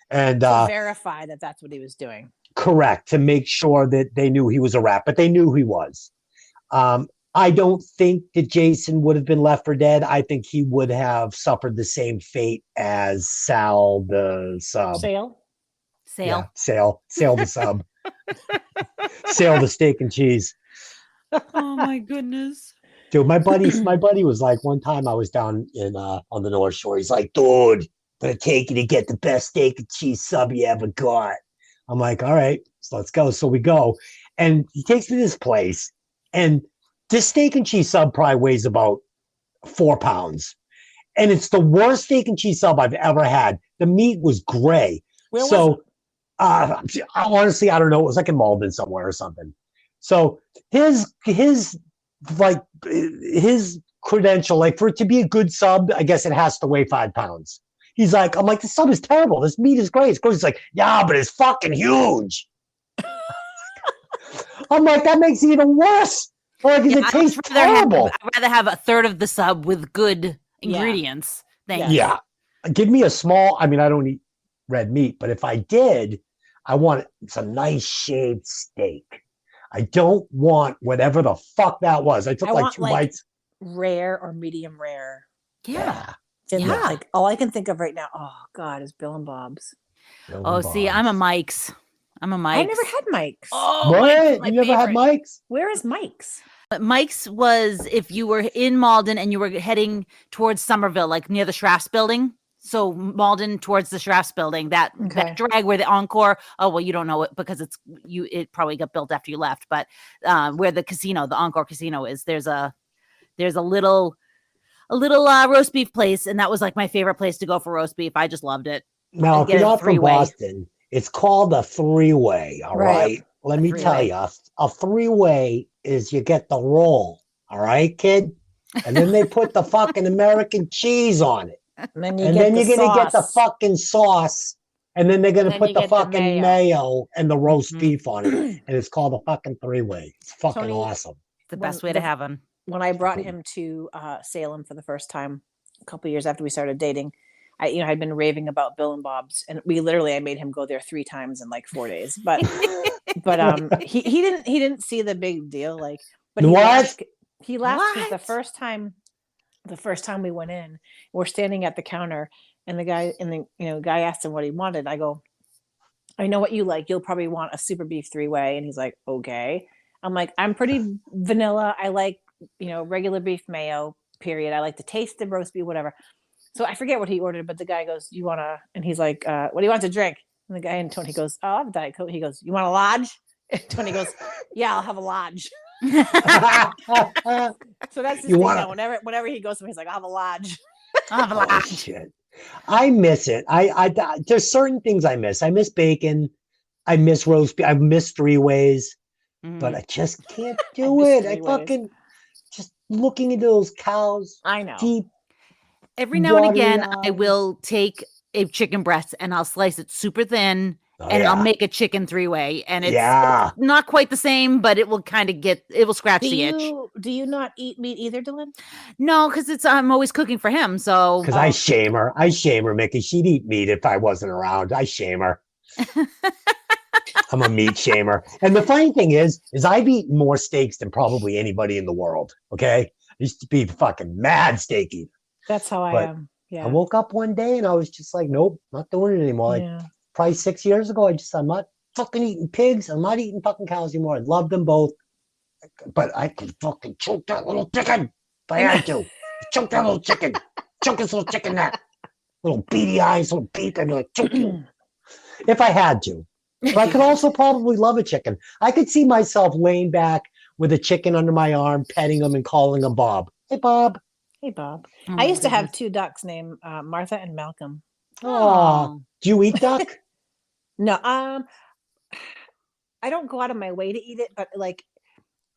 And to verify that that's what he was doing. Correct, to make sure that they knew he was a rat, but they knew he was. I don't think that Jason would have been left for dead. I think he would have suffered the same fate as Sal the sub. Sale the sub. Sale the steak and cheese. Oh my goodness. Dude, my buddy was like, one time I was down in on the North Shore. He's like, dude, I'm gonna take you to get the best steak and cheese sub you ever got. I'm like, all right, so let's go. So we go, and he takes me to this place, and this steak and cheese sub probably weighs about 4 pounds, and it's the worst steak and cheese sub I've ever had. The meat was gray. Where was it? Honestly, I don't know. It was like in Malden somewhere or something. So his credential, like for it to be a good sub, I guess it has to weigh 5 pounds. He's like, I'm like, this sub is terrible. This meat is great. It's gross. He's like, yeah, but it's fucking huge. I'm like, that makes it even worse. Like, it tastes terrible. I'd rather have a third of the sub with good ingredients. Yeah. Give me a small, I don't eat red meat, but if I did, I want some nice shaved steak. I don't want whatever the fuck that was. I took like 2 bites. Rare or medium rare. Yeah. Like all I can think of right now, oh God, is Bill and Bob's. See, I'm a Mike's. I never had Mike's. Oh, what? You never had Mike's? Where is Mike's? Mike's was if you were in Malden and you were heading towards Somerville, like near the Schrafft's building. So Malden towards the Schrafft's building, that drag where the Encore. Oh well, you don't know it because it probably got built after you left. But where the casino, the Encore Casino is, there's a little roast beef place, and that was like my favorite place to go for roast beef. I just loved it. Now, if you're not from Boston, it's called a three-way. All right. Let me tell you, a three-way is you get the roll. All right, kid, and then they put the fucking American cheese on it. And then you're gonna get the fucking sauce, and then they're gonna put the fucking mayo and the roast beef on it, and it's called a fucking three-way. It's fucking awesome. The best way to have them. When I brought him to Salem for the first time, a couple years after we started dating, I'd been raving about Bill and Bob's, and I made him go there 3 times in like 4 days. But he didn't see the big deal. Like, but he laughed because the first time we went in, we're standing at the counter, and the guy asked him what he wanted. I go, I know what you like. You'll probably want a super beef 3-way. And he's like, okay. I'm like, I'm pretty vanilla. I like, regular beef mayo, period. I like to taste the roast beef, whatever. So I forget what he ordered, but the guy goes, you want to, and he's like, what do you want to drink? And the guy, and Tony goes, oh, I have a Diet Coke. He goes, you want a lodge? And Tony goes, yeah, I'll have a lodge. So that's his thing now. Whenever he goes, he's like, I'll have a lodge. I'll have a Oh, lodge. shit. I miss it. There's certain things I miss. I miss bacon. I miss roast beef. I miss 3-ways, but I just can't do it. I fucking just looking into those cows. I know. Deep. Every now and watery again, I eyes. will take a chicken breast and I'll slice it super thin and I'll make a chicken 3-way. And it's not quite the same, but it will kind of it will scratch the itch. Do you not eat meat either, Dylan? No, because I'm always cooking for him. So Because I shame her. Mickey. She'd eat meat if I wasn't around. I shame her. I'm a meat shamer. And the funny thing is I've eaten more steaks than probably anybody in the world. Okay. I used to be fucking mad steak eater. That's how I am. Yeah. I woke up one day and I was just like, nope, not doing it anymore. Yeah. Like probably 6 years ago, I'm not fucking eating pigs. I'm not eating fucking cows anymore. I love them both. But I could fucking choke that little chicken if I had to. Choke that little chicken. Choke this little chicken that. Little beady eyes, little beak. I'd be like, choke you. If I had to. But I could also probably love a chicken. I could see myself laying back with a chicken under my arm, petting him and calling him Bob. Hey, Bob. Hey, Bob. Oh, I used to have 2 ducks named Martha and Malcolm. Oh, do you eat duck? No, I don't go out of my way to eat it, but like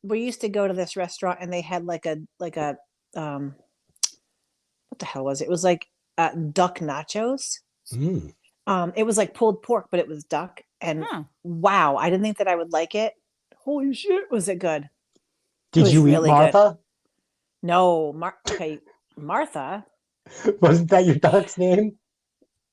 we used to go to this restaurant and they had like a what the hell was it? It was like duck nachos. It was like pulled pork, but it was duck. And wow, I didn't think that I would like it. Holy shit, was it good? Did you eat Martha? Good. No, Martha. Wasn't that your duck's name?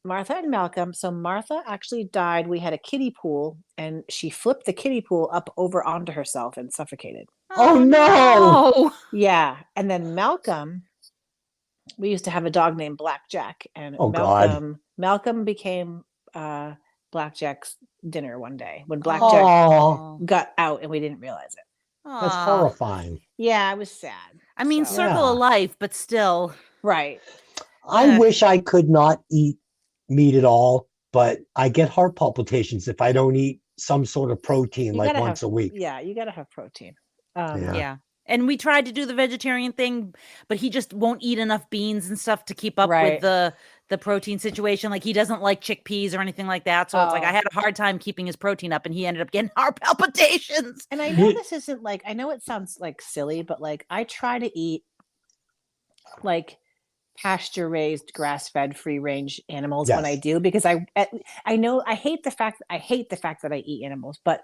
Martha and Malcolm. So Martha actually died. We had a kiddie pool and she flipped the kiddie pool up over onto herself and suffocated. Oh no! Yeah. And then Malcolm, we used to have a dog named Blackjack. And Malcolm became Blackjack's dinner one day when Blackjack got out and we didn't realize it. That's horrifying. Yeah, I was sad. I mean, circle of life, but still. Right. I wish I could not eat meat at all, but I get heart palpitations if I don't eat some sort of protein like once a week. Yeah, you got to have protein. Yeah. And we tried to do the vegetarian thing, but he just won't eat enough beans and stuff to keep up with the protein situation. Like he doesn't like chickpeas or anything like that. So it's like I had a hard time keeping his protein up and he ended up getting heart palpitations. And I know this isn't like, I know it sounds like silly, but like I try to eat like pasture raised, grass fed, free range animals when I do, because I know I hate the fact that I eat animals, but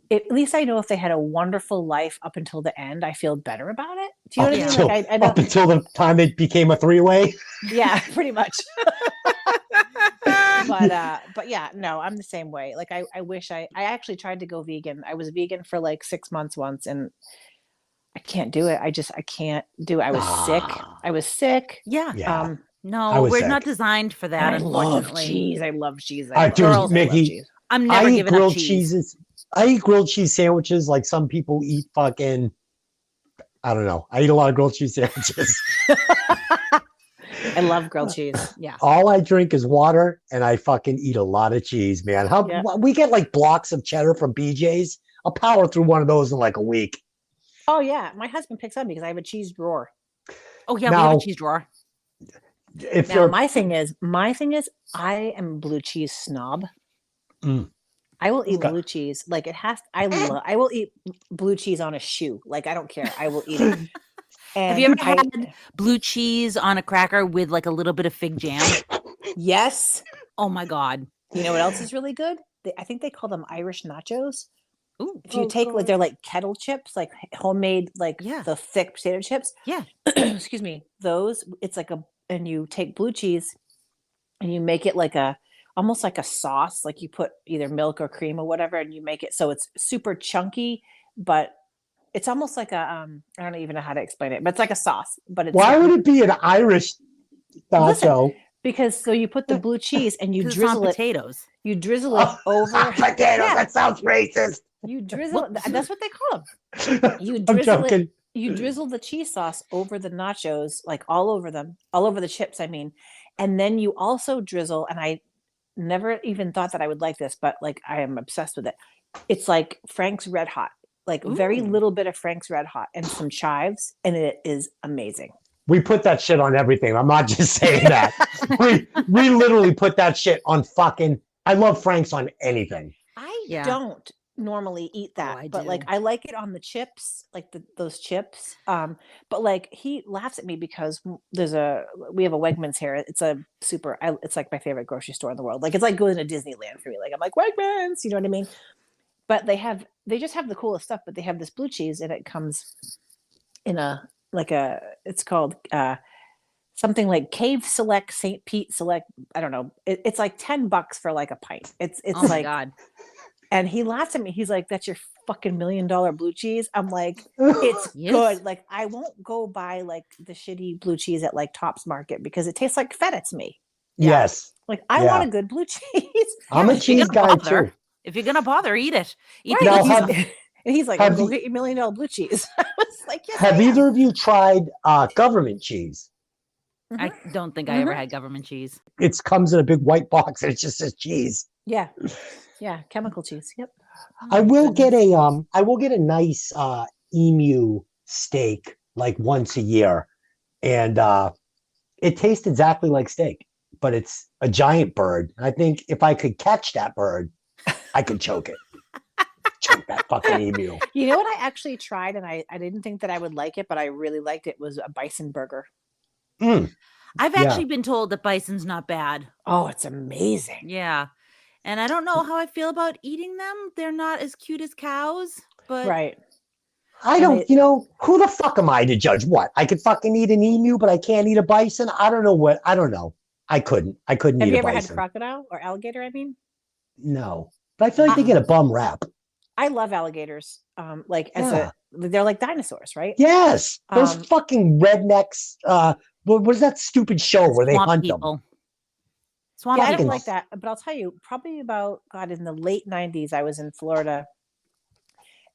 at least I know if they had a wonderful life up until the end, I feel better about it. Do you know what I mean? Like I up until the time it became a 3-way. Yeah, pretty much. But yeah, no, I'm the same way. Like I wish I actually tried to go vegan. I was vegan for like 6 months once and I can't do it. I can't do it. I was sick. Yeah. No, we're not designed for that. I love cheese. I love cheese. Mickey, I'm never giving up cheese. I eat grilled cheese sandwiches like some people eat fucking, I don't know. I eat a lot of grilled cheese sandwiches. I love grilled cheese. Yeah. All I drink is water and I fucking eat a lot of cheese, man. We get like blocks of cheddar from BJ's. I'll power through one of those in like a week. Oh yeah. My husband picks up because I have a cheese drawer. Oh yeah, we have a cheese drawer. My thing is I am a blue cheese snob. I will eat blue cheese. Like it has, I will eat blue cheese on a shoe. Like, I don't care. I will eat it. Have you ever had blue cheese on a cracker with like a little bit of fig jam? Yes. Oh my God. You know what else is really good? I think they call them Irish nachos. Ooh. If you take like, they're like kettle chips, like homemade, like the thick potato chips. Yeah. Excuse me. Those, it's like and you take blue cheese and you make it like almost like a sauce, like you put either milk or cream or whatever, and you make it so it's super chunky, but it's almost like I don't even know how to explain it, but it's like a sauce. But it's why would it be an Irish nacho? Listen, Because so you put the blue cheese and you 'Cause it's on drizzle it. potatoes. You drizzle it over. Potatoes. Yeah. That sounds racist. You drizzle. That's what they call them. You I'm drizzle joking. it. You drizzle the cheese sauce over the nachos, like all over them, all over the chips. I mean, and then you also drizzle. And I never even thought that I would like this, but like I am obsessed with it. It's like Frank's Red Hot, like very Ooh. little bit of Frank's Red Hot and some chives, and it is amazing. We put that shit on everything. I'm not just saying that. we literally put that shit on fucking. I love Frank's on anything. I Yeah. don't normally eat that, I but like do. I like it on the chips, like those chips. But like he laughs at me because we have a Wegmans here. It's a it's like my favorite grocery store in the world. Like it's like going to Disneyland for me. Like I'm like Wegmans, you know what I mean? But they just have the coolest stuff. But they have this blue cheese and it comes in it's called something like Cave Select St. Pete Select. I don't know. It's like $10 for like a pint. It's Oh my like, God. and he laughs at me. He's like, "That's your fucking $1 million blue cheese." I'm like, "It's Yes. good." Like I won't go buy like the shitty blue cheese at like Tops Market because it tastes like feta to me. Yes. Like I Yeah. want a good blue cheese. I'm a if you're cheese gonna guy bother, too. If you're gonna bother, eat it. Eat Right. the Now, good have- stuff. And he's like, have "Go you- get your $1 million blue cheese." I was like, "Yes." Have I am. either of you tried government cheese? I don't think I ever had government cheese. It comes in a big white box and it just says cheese. Yeah. Yeah. Chemical cheese. Yep. I will get a nice emu steak like once a year, and it tastes exactly like steak, but it's a giant bird. I think if I could catch that bird, I could choke it. Choke that fucking emu. You know what I actually tried and I didn't think that I would like it, but I really liked it was a bison burger. Mm. I've Yeah. actually been told that bison's not bad. Oh, it's amazing. Yeah. And I don't know how I feel about eating them. They're not as cute as cows, but Right. I And don't, who the fuck am I to judge what? I could fucking eat an emu, but I can't eat a bison. I don't know. I couldn't Have eat you a ever had bison. crocodile or alligator? I mean, No, but I feel like they get a bum rap. I love alligators. They're like dinosaurs, right? Yes, those Um, fucking rednecks. What was that stupid show where they swamp hunt them? people. Swamp Yeah, I people. don't like that. But I'll tell you, probably about in the late 90s, I was in Florida.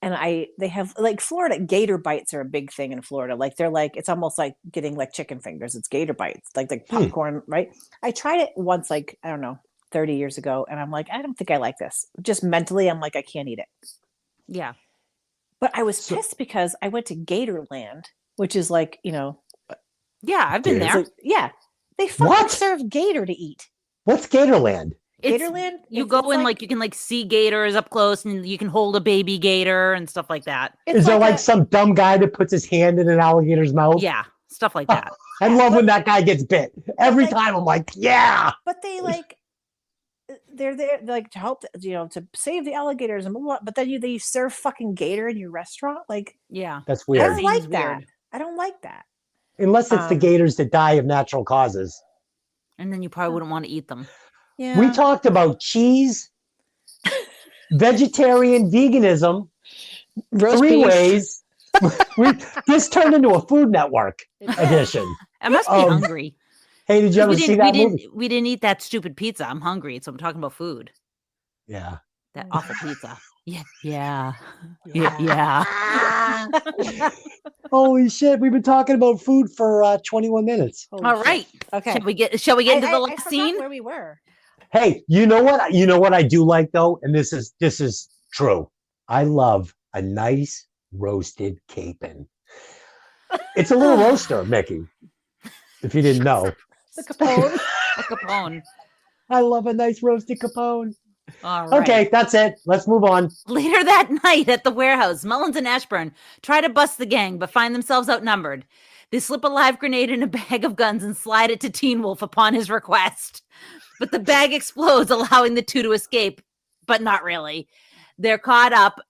And they have like Florida gator bites are a big thing in Florida. Like they're like, it's almost like getting like chicken fingers. It's gator bites, like popcorn, right? I tried it once, like, I don't know, 30 years ago. And I'm like, I don't think I like this. Just mentally, I'm like, I can't eat it. Yeah. But I was pissed because I went to Gatorland, which is like, Yeah, I've been it's there. like- yeah, they fucking What? serve gator to eat. What's Gatorland? It's- Gatorland, You it's- go it's in like you can like see gators up close and you can hold a baby gator and stuff like that. it's Is there like a- some dumb guy that puts his hand in an alligator's mouth? Yeah, stuff like that. I love when that guy gets bit. Every like- time I'm like, yeah. but they like they're there like to help to save the alligators and blah, blah, blah, but then they serve fucking gator in your restaurant. Like Yeah. That's I weird. don't like seems that. weird. I don't like that. Unless it's the Um, gators that die of natural causes. And then you probably wouldn't want to eat them. Yeah. We talked about cheese, vegetarian, veganism, Roast three beef. ways. This turned into a Food Network edition. I must be hungry. Hey, did you ever We see didn't, that we, movie? didn't, we didn't eat that stupid pizza. I'm hungry, so I'm talking about food. Yeah. That awful pizza. Yeah. Yeah. Yeah. Holy shit, we've been talking about food for 21 minutes. Holy All shit. right. Okay. Shall we get into the I last forgot scene? where we were. Hey, you know what? You know what I do like though, and this is true. I love a nice roasted capon. It's a little roaster, Mickey. If you didn't know, The Capone. A Capone. I love a nice roasted capone. All right. Okay, that's it. Let's move on. Later that night at the warehouse, Mullins and Ashburn try to bust the gang, but find themselves outnumbered. They slip a live grenade in a bag of guns and slide it to Teen Wolf upon his request. But the bag explodes, allowing the two to escape, but not really. They're caught up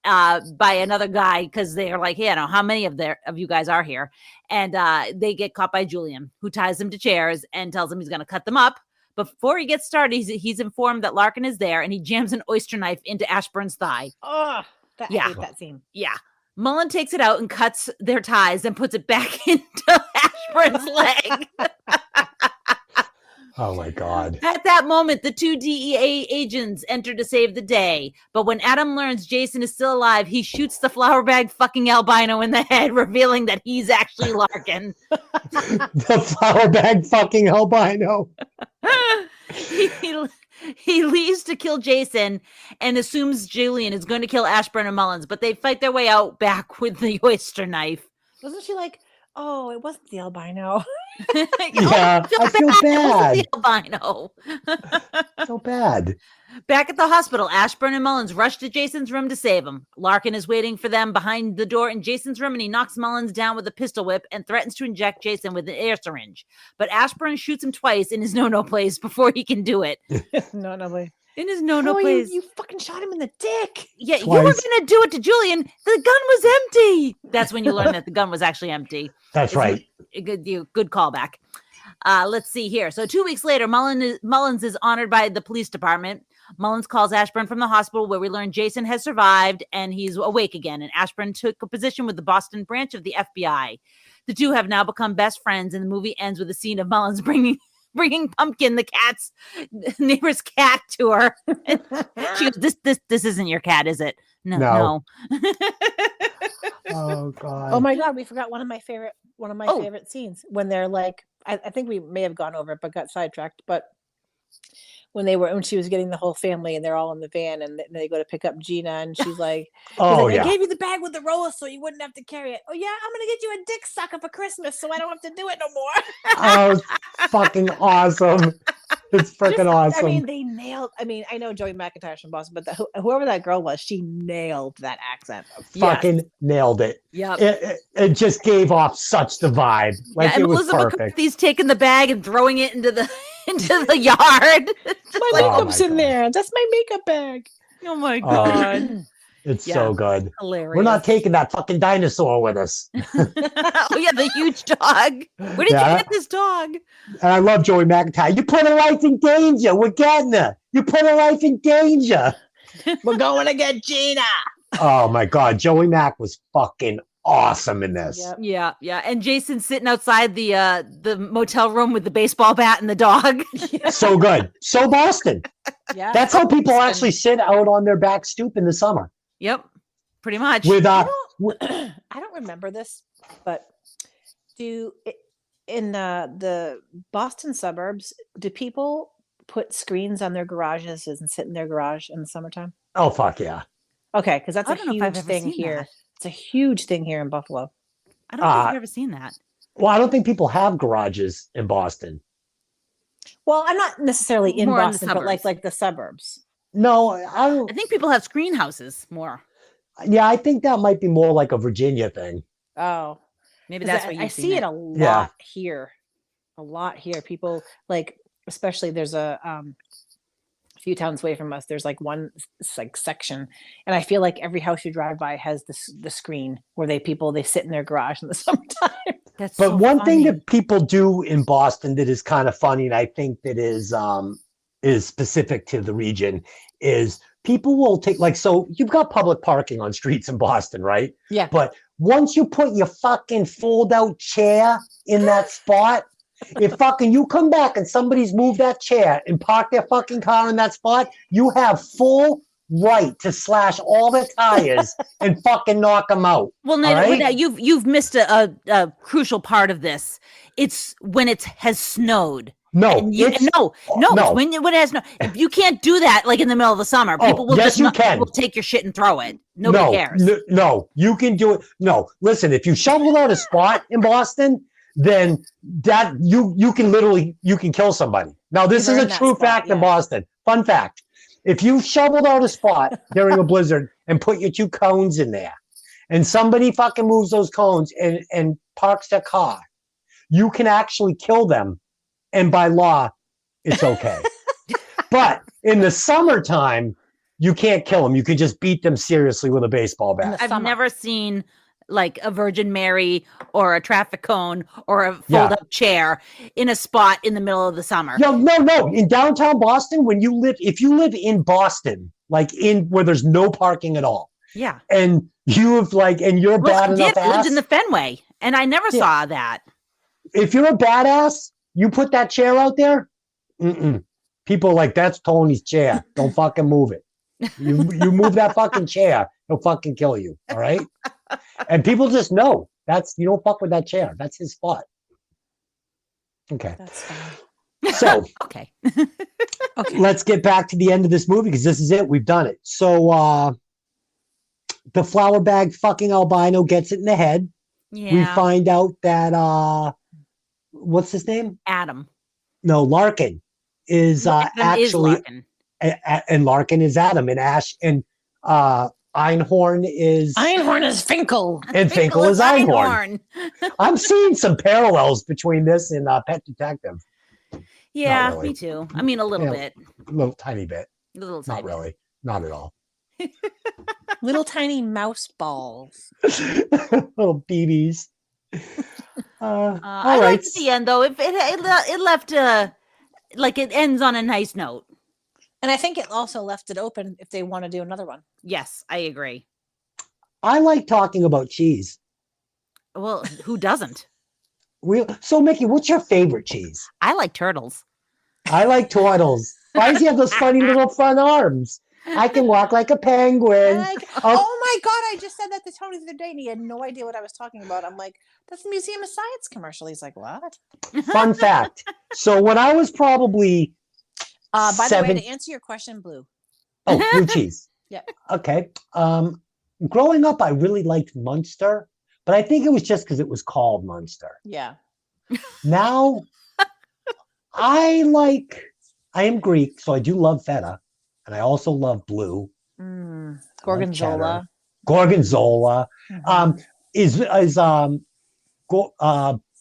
by another guy because they're like, hey, I don't know how many of you guys are here. And they get caught by Julian, who ties them to chairs and tells them he's going to cut them up. Before he gets started, he's informed that Larkin is there, and he jams an oyster knife into Ashburn's thigh. Oh, I Yeah. hate that scene. Yeah. Mullen takes it out and cuts their ties and puts it back into Ashburn's leg. Oh my God. At that moment, the two DEA agents enter to save the day. But when Adam learns Jason is still alive, he shoots the flour bag fucking albino in the head, revealing that he's actually Larkin. The flour bag fucking albino. He leaves to kill Jason and assumes Julian is going to kill Ashburn and Mullins, but they fight their way out back with the oyster knife. Wasn't she like, oh, it wasn't the albino? Yeah, I feel bad. It wasn't the albino. So bad. Back at the hospital, Ashburn and Mullins rush to Jason's room to save him. Larkin is waiting for them behind the door in Jason's room, and he knocks Mullins down with a pistol whip and threatens to inject Jason with an air syringe. But Ashburn shoots him twice in his no-no place before he can do it. No place. In his no-no place. You fucking shot him in the dick. Yeah, Twice. you were going to do it to Julian. The gun was empty. That's when you learn that the gun was actually empty. That's right. Good callback. Let's see here. So 2 weeks later, Mullins is honored by the police department. Mullins calls Ashburn from the hospital, where we learn Jason has survived and he's awake again. And Ashburn took a position with the Boston branch of the FBI. The two have now become best friends, and the movie ends with a scene of Mullins bringing Pumpkin, the cat's neighbor's cat, to her. And she goes, "This isn't your cat, is it?" No. Oh God. Oh my God, we forgot one of my favorite favorite scenes when they're like, I think we may have gone over it, but got sidetracked. But when she was getting the whole family and they're all in the van and they go to pick up Gina and she's like, Oh yeah. I gave you the bag with the rollers so you wouldn't have to carry it. Oh yeah, I'm gonna get you a dick sucker for Christmas so I don't have to do it no more. Oh, it's fucking awesome. It's freaking awesome. I mean, they nailed. I mean, I know Joey McIntyre's from Boston, but whoever that girl was, she nailed that accent. Fucking nailed it. Yeah. It just gave off such the vibe. Like and it was Elizabeth perfect. McCarthy's taking the bag and throwing it into the yard. My like, makeup's oh my in God. there. That's my makeup bag. Oh my God. It's Yeah. so good. Hilarious. We're not taking that fucking dinosaur with us. Oh yeah, the huge dog. Where did you get this dog? And I love Joey McIntyre. You put her life in danger. We're getting her. You put her life in danger. We're going to get Gina. Oh my God. Joey Mac was fucking awesome in this. Yep. Yeah. And Jason's sitting outside the motel room with the baseball bat and the dog. So good. So Boston. Yeah. That's how people actually sit out on their back stoop in the summer. Yep. Pretty much. With I don't remember this, but in the Boston suburbs, do people put screens on their garages and sit in their garage in the summertime? Oh fuck yeah. Okay, because that's I a don't know if I've huge ever thing seen here. that. It's a huge thing here in Buffalo. I don't think I've ever seen that. Well, I don't think people have garages in Boston. Well, I'm not necessarily in More in the Boston, but suburbs. like the suburbs. No, I don't. I think people have screen houses more. Yeah, I think that might be more like a Virginia thing. Oh, Maybe 'cause that's what I see it a lot Yeah. here. A lot here. People like, especially there's a few towns away from us. There's like one section, and I feel like every house you drive by has the screen where they sit in their garage in the summertime. That's But so one thing funny. that people do in Boston that is kind of funny, and I think that is specific to the region, is people will take, like, so you've got public parking on streets in Boston, right? Yeah. But once you put your fucking fold out chair in that spot, if fucking you come back and somebody's moved that chair and parked their fucking car in that spot, you have full right to slash all the tires and fucking knock them out. Well, all right? now you've missed a crucial part of this. It's when it has snowed. No, And you, it's- no, no. It's when it has no. You can't do that like in the middle of the summer. People will yes, just you can. will take your shit and throw it. Nobody cares. No, you can do it. No, listen, if you shovel out a spot in Boston, then that you can kill somebody. Now, this is You've a earned that true spot, fact in yeah. Boston. Fun fact. If you shoveled out a spot during a blizzard and put your 2 cones in there, and somebody fucking moves those cones and parks their car, you can actually kill them. And by law, it's okay. But in the summertime, you can't kill them. You can just beat them seriously with a baseball bat. I've summer. never seen like a Virgin Mary or a traffic cone or a fold-up chair in a spot in the middle of the summer. No. In downtown Boston, if you live in Boston, like in where there's no parking at all, Yeah. and you're bad enough I lived ass, in the Fenway, and I never Yeah. saw that. if you're a badass, you put that chair out there, Mm-mm. People are like, that's Tony's chair. Don't fucking move it. You move that fucking chair, he'll fucking kill you. All right. And people just know you don't fuck with that chair. That's his spot. Okay. That's fine. So Okay. Okay. let's get back to the end of this movie because this is it. We've done it. So the flour bag fucking albino gets it in the head. Yeah. We find out that what's his name? Adam. No, Larkin is Adam is actually Larkin. and Larkin is Adam and Ash and Einhorn is Finkel. and Finkel is Einhorn. I'm seeing some parallels between this and Pet Detective. Yeah, really. me too. I mean, a little Yeah. bit. A little tiny bit. A little Not tiny bit. really. Not at all. Little tiny mouse balls. Little BBs. All I right. liked the end though. It left like it ends on a nice note. And I think it also left it open if they want to do another one. Yes, I agree. I like talking about cheese. Well, who doesn't? So, Mickey, what's your favorite cheese? I like turtles. I like turtles. Why does he have those funny little front arms? I can walk like a penguin. Oh my God, I just said that to Tony the other day and he had no idea what I was talking about. I'm like, that's the Museum of Science commercial. He's like, what? Fun fact. So when I was probably by the way, to answer your question, Blue. Oh, blue cheese. Yeah. Okay. Growing up, I really liked Munster, but I think it was just because it was called Munster. Yeah. Now, I am Greek, so I do love feta, and I also love blue. Gorgonzola. Gorgonzola. Mhm. Is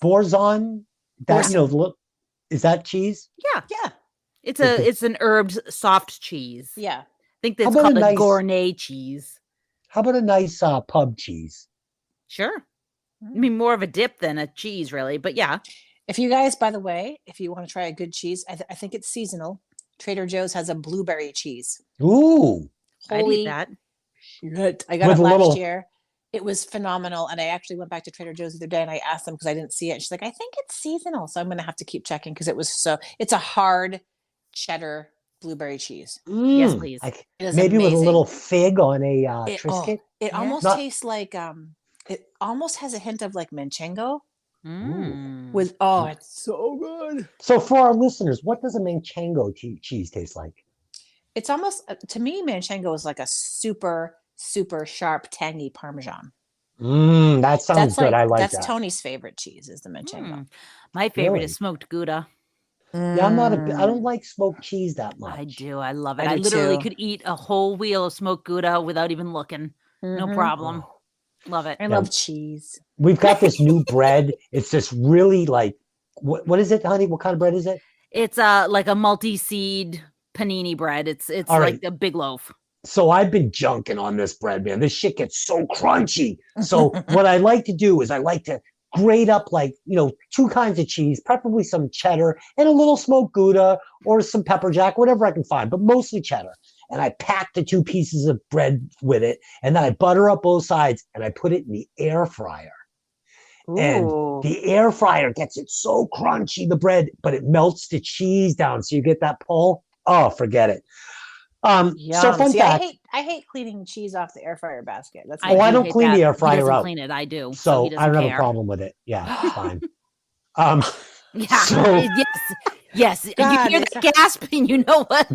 Borzon that is that cheese? Yeah. Yeah. It's an herbed soft cheese. Yeah. I think that's How about called a a nice- gourmet cheese. How about a nice pub cheese? Sure. I mean, more of a dip than a cheese, really. But yeah. If you guys, by the way, if you want to try a good cheese, I think it's seasonal. Trader Joe's has a blueberry cheese. Ooh. I'd Holy eat that. shit. I got With it a last little- year. It was phenomenal. And I actually went back to Trader Joe's the other day and I asked them because I didn't see it. She's like, I think it's seasonal. So I'm going to have to keep checking because it's a hard cheddar blueberry cheese. Yes, please. Like, It is maybe with a amazing. little fig on a It, Triscuit. it Yeah. almost Not- tastes like it almost has a hint of like manchego Mm. with it's so good. So for our listeners, what does a manchego cheese taste like? It's almost to me manchego is like a super sharp tangy parmesan. That sounds good. I like that's that. Tony's favorite cheese is the manchego. My favorite Really? is smoked Gouda. Yeah, I don't like smoked cheese that much. I do. I love it. I I do literally too. could eat a whole wheel of smoked Gouda without even looking. No Mhm. problem. Love it. I love cheese. We've got this new bread. It's this really like what is it, honey? What kind of bread is it? It's like a multi-seed panini bread. It's All like right. a big loaf. So I've been junking on this bread, man. This shit gets so crunchy. So what I like to do is I like to grate up two kinds of cheese, preferably some cheddar and a little smoked Gouda or some pepper jack, whatever I can find, but mostly cheddar. And I pack the two pieces of bread with it, and then I butter up both sides and I put it in the air fryer. And Ooh. the air fryer gets it so crunchy, the bread, but it melts the cheese down. So you get that pull. Oh, forget it. So Yum. fun See, fact. I hate cleaning cheese off the air fryer basket. That's Oh, I do don't hate clean the air He fryer doesn't out. clean it. I do. So he I doesn't don't have care. a problem with it. Yeah, it's fine. Yeah. So- Yes. God, You hear the gasp, and you know what?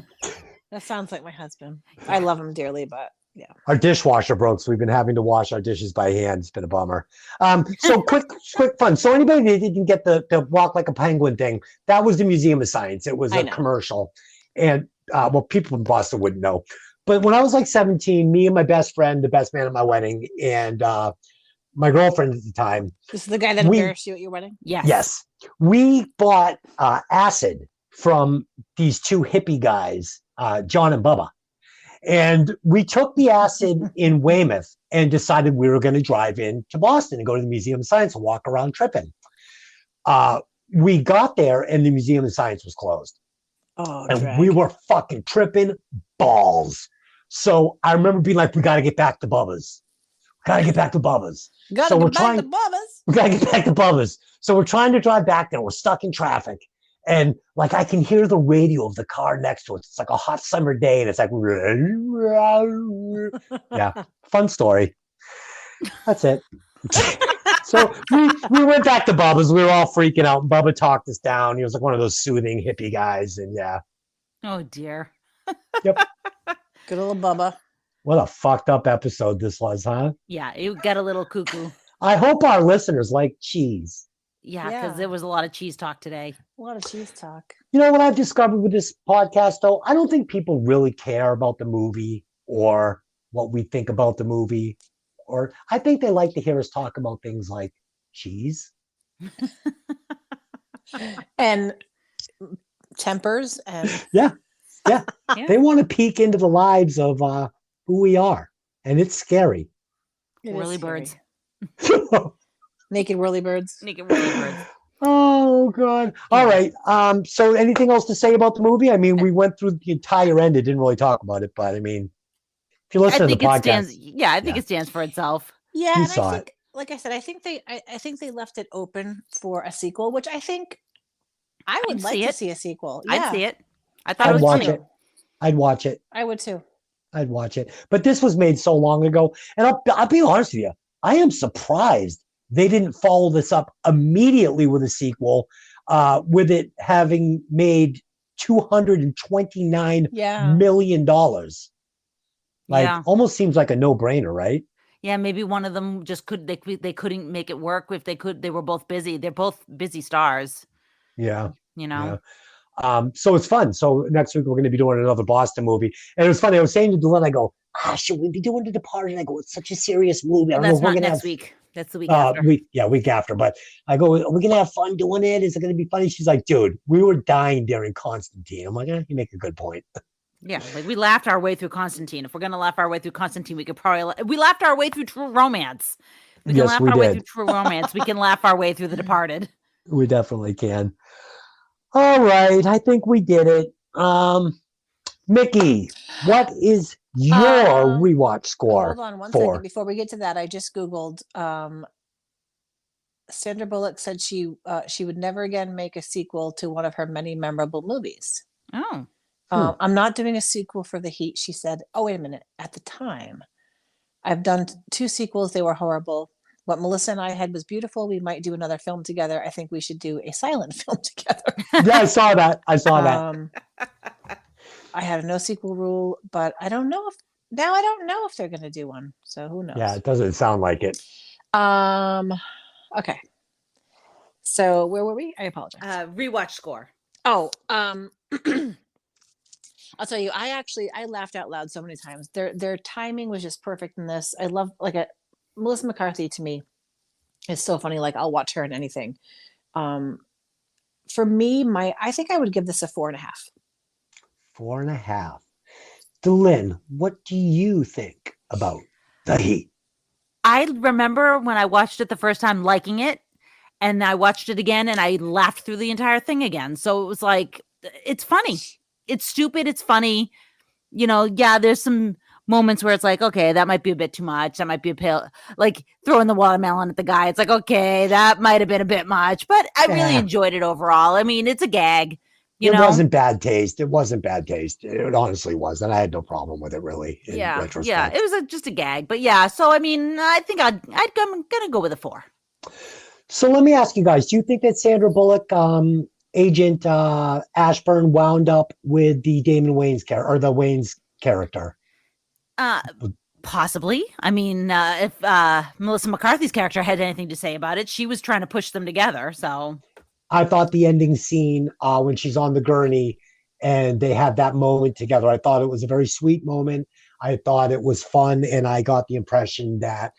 That sounds like my husband. I love him dearly, but yeah. Our dishwasher broke, so we've been having to wash our dishes by hand. It's been a bummer. So quick fun. So anybody that didn't get the walk like a penguin thing, that was the Museum of Science. It was I a know. commercial. And people in Boston wouldn't know. But when I was like 17, me and my best friend, the best man at my wedding, and my girlfriend at the time, This is the guy that embarrassed you at your wedding? Yes. we bought acid from these two hippie guys, John and Bubba. And we took the acid in Weymouth and decided we were going to drive in to Boston and go to the Museum of Science and walk around tripping. We got there and the Museum of Science was closed. Oh, And drag. we were fucking tripping balls. So I remember being like, we got to get back to Bubba's. Gotta So get back we're to trying- Bubba's. We got to get back to Bubba's. So we're trying to drive back there. We're stuck in traffic. And like I can hear the radio of the car next to us. It's like a hot summer day, and it's like, yeah, fun story. That's it. So we went back to Bubba's. We were all freaking out. And Bubba talked us down. He was like one of those soothing hippie guys, and yeah. Oh dear. Yep. Good old Bubba. What a fucked up episode this was, huh? Yeah, it got a little cuckoo. I hope our listeners like cheese. Yeah, because there was a lot of cheese talk today. A lot of cheese talk. You know what I've discovered with this podcast, though? I don't think people really care about the movie or what we think about the movie. Or I think they like to hear us talk about things like cheese. And tempers and Yeah. They want to peek into the lives of who we are. And it's scary. it is Whirly scary. birds. Naked whirly birds. Naked whirly birds. Oh, God. All right. So anything else to say about the movie? I mean, we went through the entire end. It didn't really talk about it, but I mean, if you listen I to the think it podcast. stands. Yeah, I think it stands for itself. Yeah, You and saw I think, like I said, I think they left it open for a sequel, which I think I would I'd like see to it. see a sequel. I'd Yeah, see it. I thought it I'd was watch funny. it. I'd watch it. I would too. I'd watch it. But this was made so long ago. And I'll be honest with you. I am surprised they didn't follow this up immediately with a sequel, with it having made $229 Yeah. million. Like, Yeah. almost seems like a no-brainer, right? Yeah, maybe one of them just they couldn't make it work. If they could, they were both busy. They're both busy stars, Yeah. you know. Yeah. So it's fun. So next week we're going to be doing another Boston movie. And it was funny. I was saying to Dylan, I go, should we be doing The Departed? I go, it's such a serious movie. I Well, don't know that's if we're not going to next have week. That's the week after. week after. But I go, are we gonna have fun doing it? Is it gonna be funny? She's like, dude, we were dying during Constantine. I'm like, you make a good point. Yeah, like we laughed our way through Constantine. If we're gonna laugh our way through Constantine, we could probably we laughed our way through True Romance. We can Yes, laugh we our way did. through True Romance. We can laugh our way through The Departed. We definitely can. All right, I think we did it. Mickey, what is your rewatch score? Hold on one for? second before we get to that. I just googled. Sandra Bullock said she would never again make a sequel to one of her many memorable movies. Oh, I'm not doing a sequel for The Heat. She said, "Oh, wait a minute. At the time, I've done 2 sequels. They were horrible. What Melissa and I had was beautiful. We might do another film together. I think we should do a silent film together." Yeah, I saw that. I saw that. I had a no sequel rule, but I don't know if they're going to do one. So who knows? Yeah, it doesn't sound like it. Okay. So where were we? I apologize. rewatch score. Oh, I'll tell you, I laughed out loud so many times. Their timing was just perfect in this. I love Melissa McCarthy to me is so funny. Like I'll watch her in anything. For me, I think I would give this a 4.5. 4.5. Lynn, what do you think about The Heat? I remember when I watched it the first time liking it, and I watched it again and I laughed through the entire thing again. So it was like, it's funny. It's stupid. It's funny. You know, yeah, there's some moments where it's like, okay, that might be a bit too much. That might be like throwing the watermelon at the guy. It's like, okay, that might have been a bit much, but I really enjoyed it overall. I mean, it's a gag. It wasn't bad taste. It wasn't bad taste. It honestly was. And I had no problem with it really. Yeah. Retrospect. It was just a gag, but yeah. So, I mean, I think I'm going to go with a 4. So let me ask you guys, do you think that Sandra Bullock, Agent Ashburn wound up with the Damon Wayans character or the Wayans character? Possibly. I mean, if Melissa McCarthy's character had anything to say about it, she was trying to push them together. So I thought the ending scene when she's on the gurney and they have that moment together, I thought it was a very sweet moment. I thought it was fun. And I got the impression that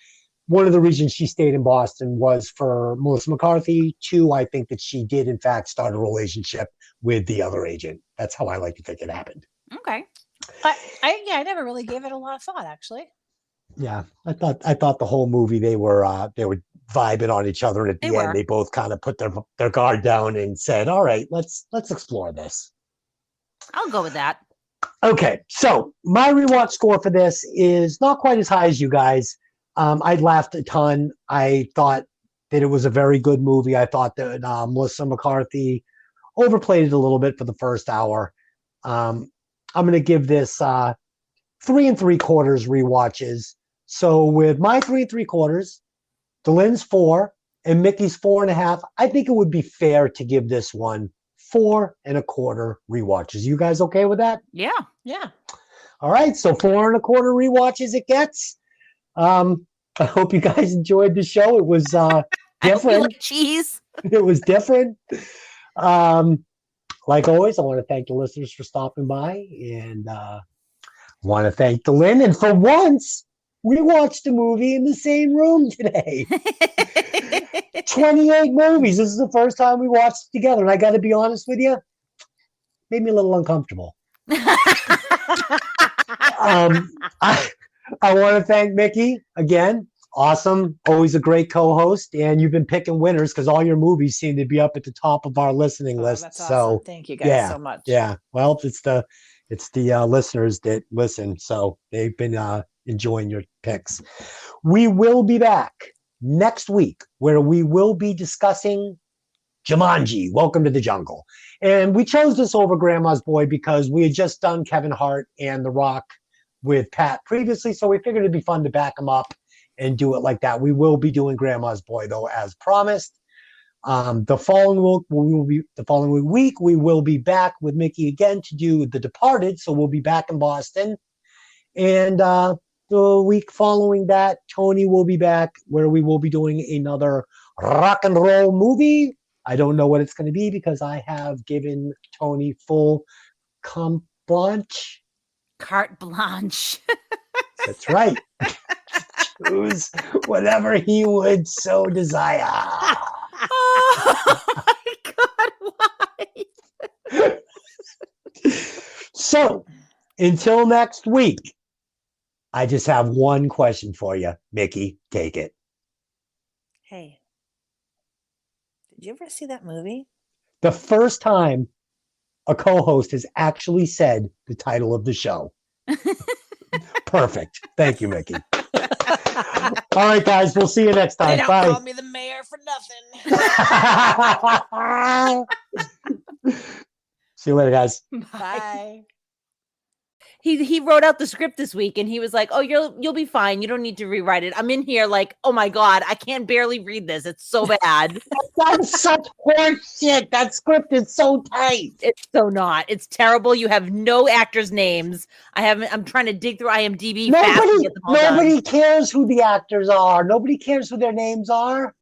one of the reasons she stayed in Boston was for Melissa McCarthy. 2, I think that she did, in fact, start a relationship with the other agent. That's how I like to think it happened. okay. I never really gave it a lot of thought, actually. Yeah, I thought the whole movie they were vibing on each other, and at the end they both kind of put their guard down and said, "All right, let's explore this." I'll go with that. Okay, so my rewatch score for this is not quite as high as you guys. I laughed a ton. I thought that it was a very good movie. I thought that Melissa McCarthy overplayed it a little bit for the first hour. I'm going to give this 3 3/4 rewatches. So with my 3 3/4, Delenn's 4, and Mickey's 4.5, I think it would be fair to give this one 4 1/4 rewatches. You guys okay with that? Yeah. Yeah. All right, so 4 1/4 rewatches it gets. I hope you guys enjoyed the show. It was I hope you different. like cheese. It was different. Like always, I want to thank the listeners for stopping by, and want to thank Delenn. And for once, we watched a movie in the same room today. 28 movies. This is the first time we watched it together, and I got to be honest with you, made me a little uncomfortable. I want to thank Mickey again. Awesome. Always a great co-host. And you've been picking winners because all your movies seem to be up at the top of our listening list. That's so awesome. Thank you guys so much. Yeah. Well, it's the listeners that listen. So they've been enjoying your picks. We will be back next week where we will be discussing Jumanji, Welcome to the Jungle. And we chose this over Grandma's Boy because we had just done Kevin Hart and The Rock with Pat previously. So we figured it'd be fun to back them up and do it like that. We will be doing Grandma's Boy, though, as promised. The following week, we will be back with Mickey again to do The Departed. So we'll be back in Boston. And the week following that, Tony will be back where we will be doing another rock and roll movie. I don't know what it's going to be because I have given Tony full carte blanche. Carte blanche. That's right. Choose whatever he would so desire. Oh my God, why? So, until next week, I just have one question for you. Mickey, take it. Hey, did you ever see that movie? The first time a co-host has actually said the title of the show. Perfect. Thank you, Mickey. All right, guys. We'll see you next time. They don't Bye. call me the mayor for nothing. See you later, guys. Bye. He wrote out the script this week and he was like, "Oh, you'll be fine. You don't need to rewrite it." I'm in here like, "Oh my God, I can't barely read this. It's so bad." That's such horse shit. That script is so tight. It's so not. It's terrible. You have no actors' names. I'm trying to dig through IMDb fast to get them all done. Nobody cares who the actors are. Nobody cares who their names are.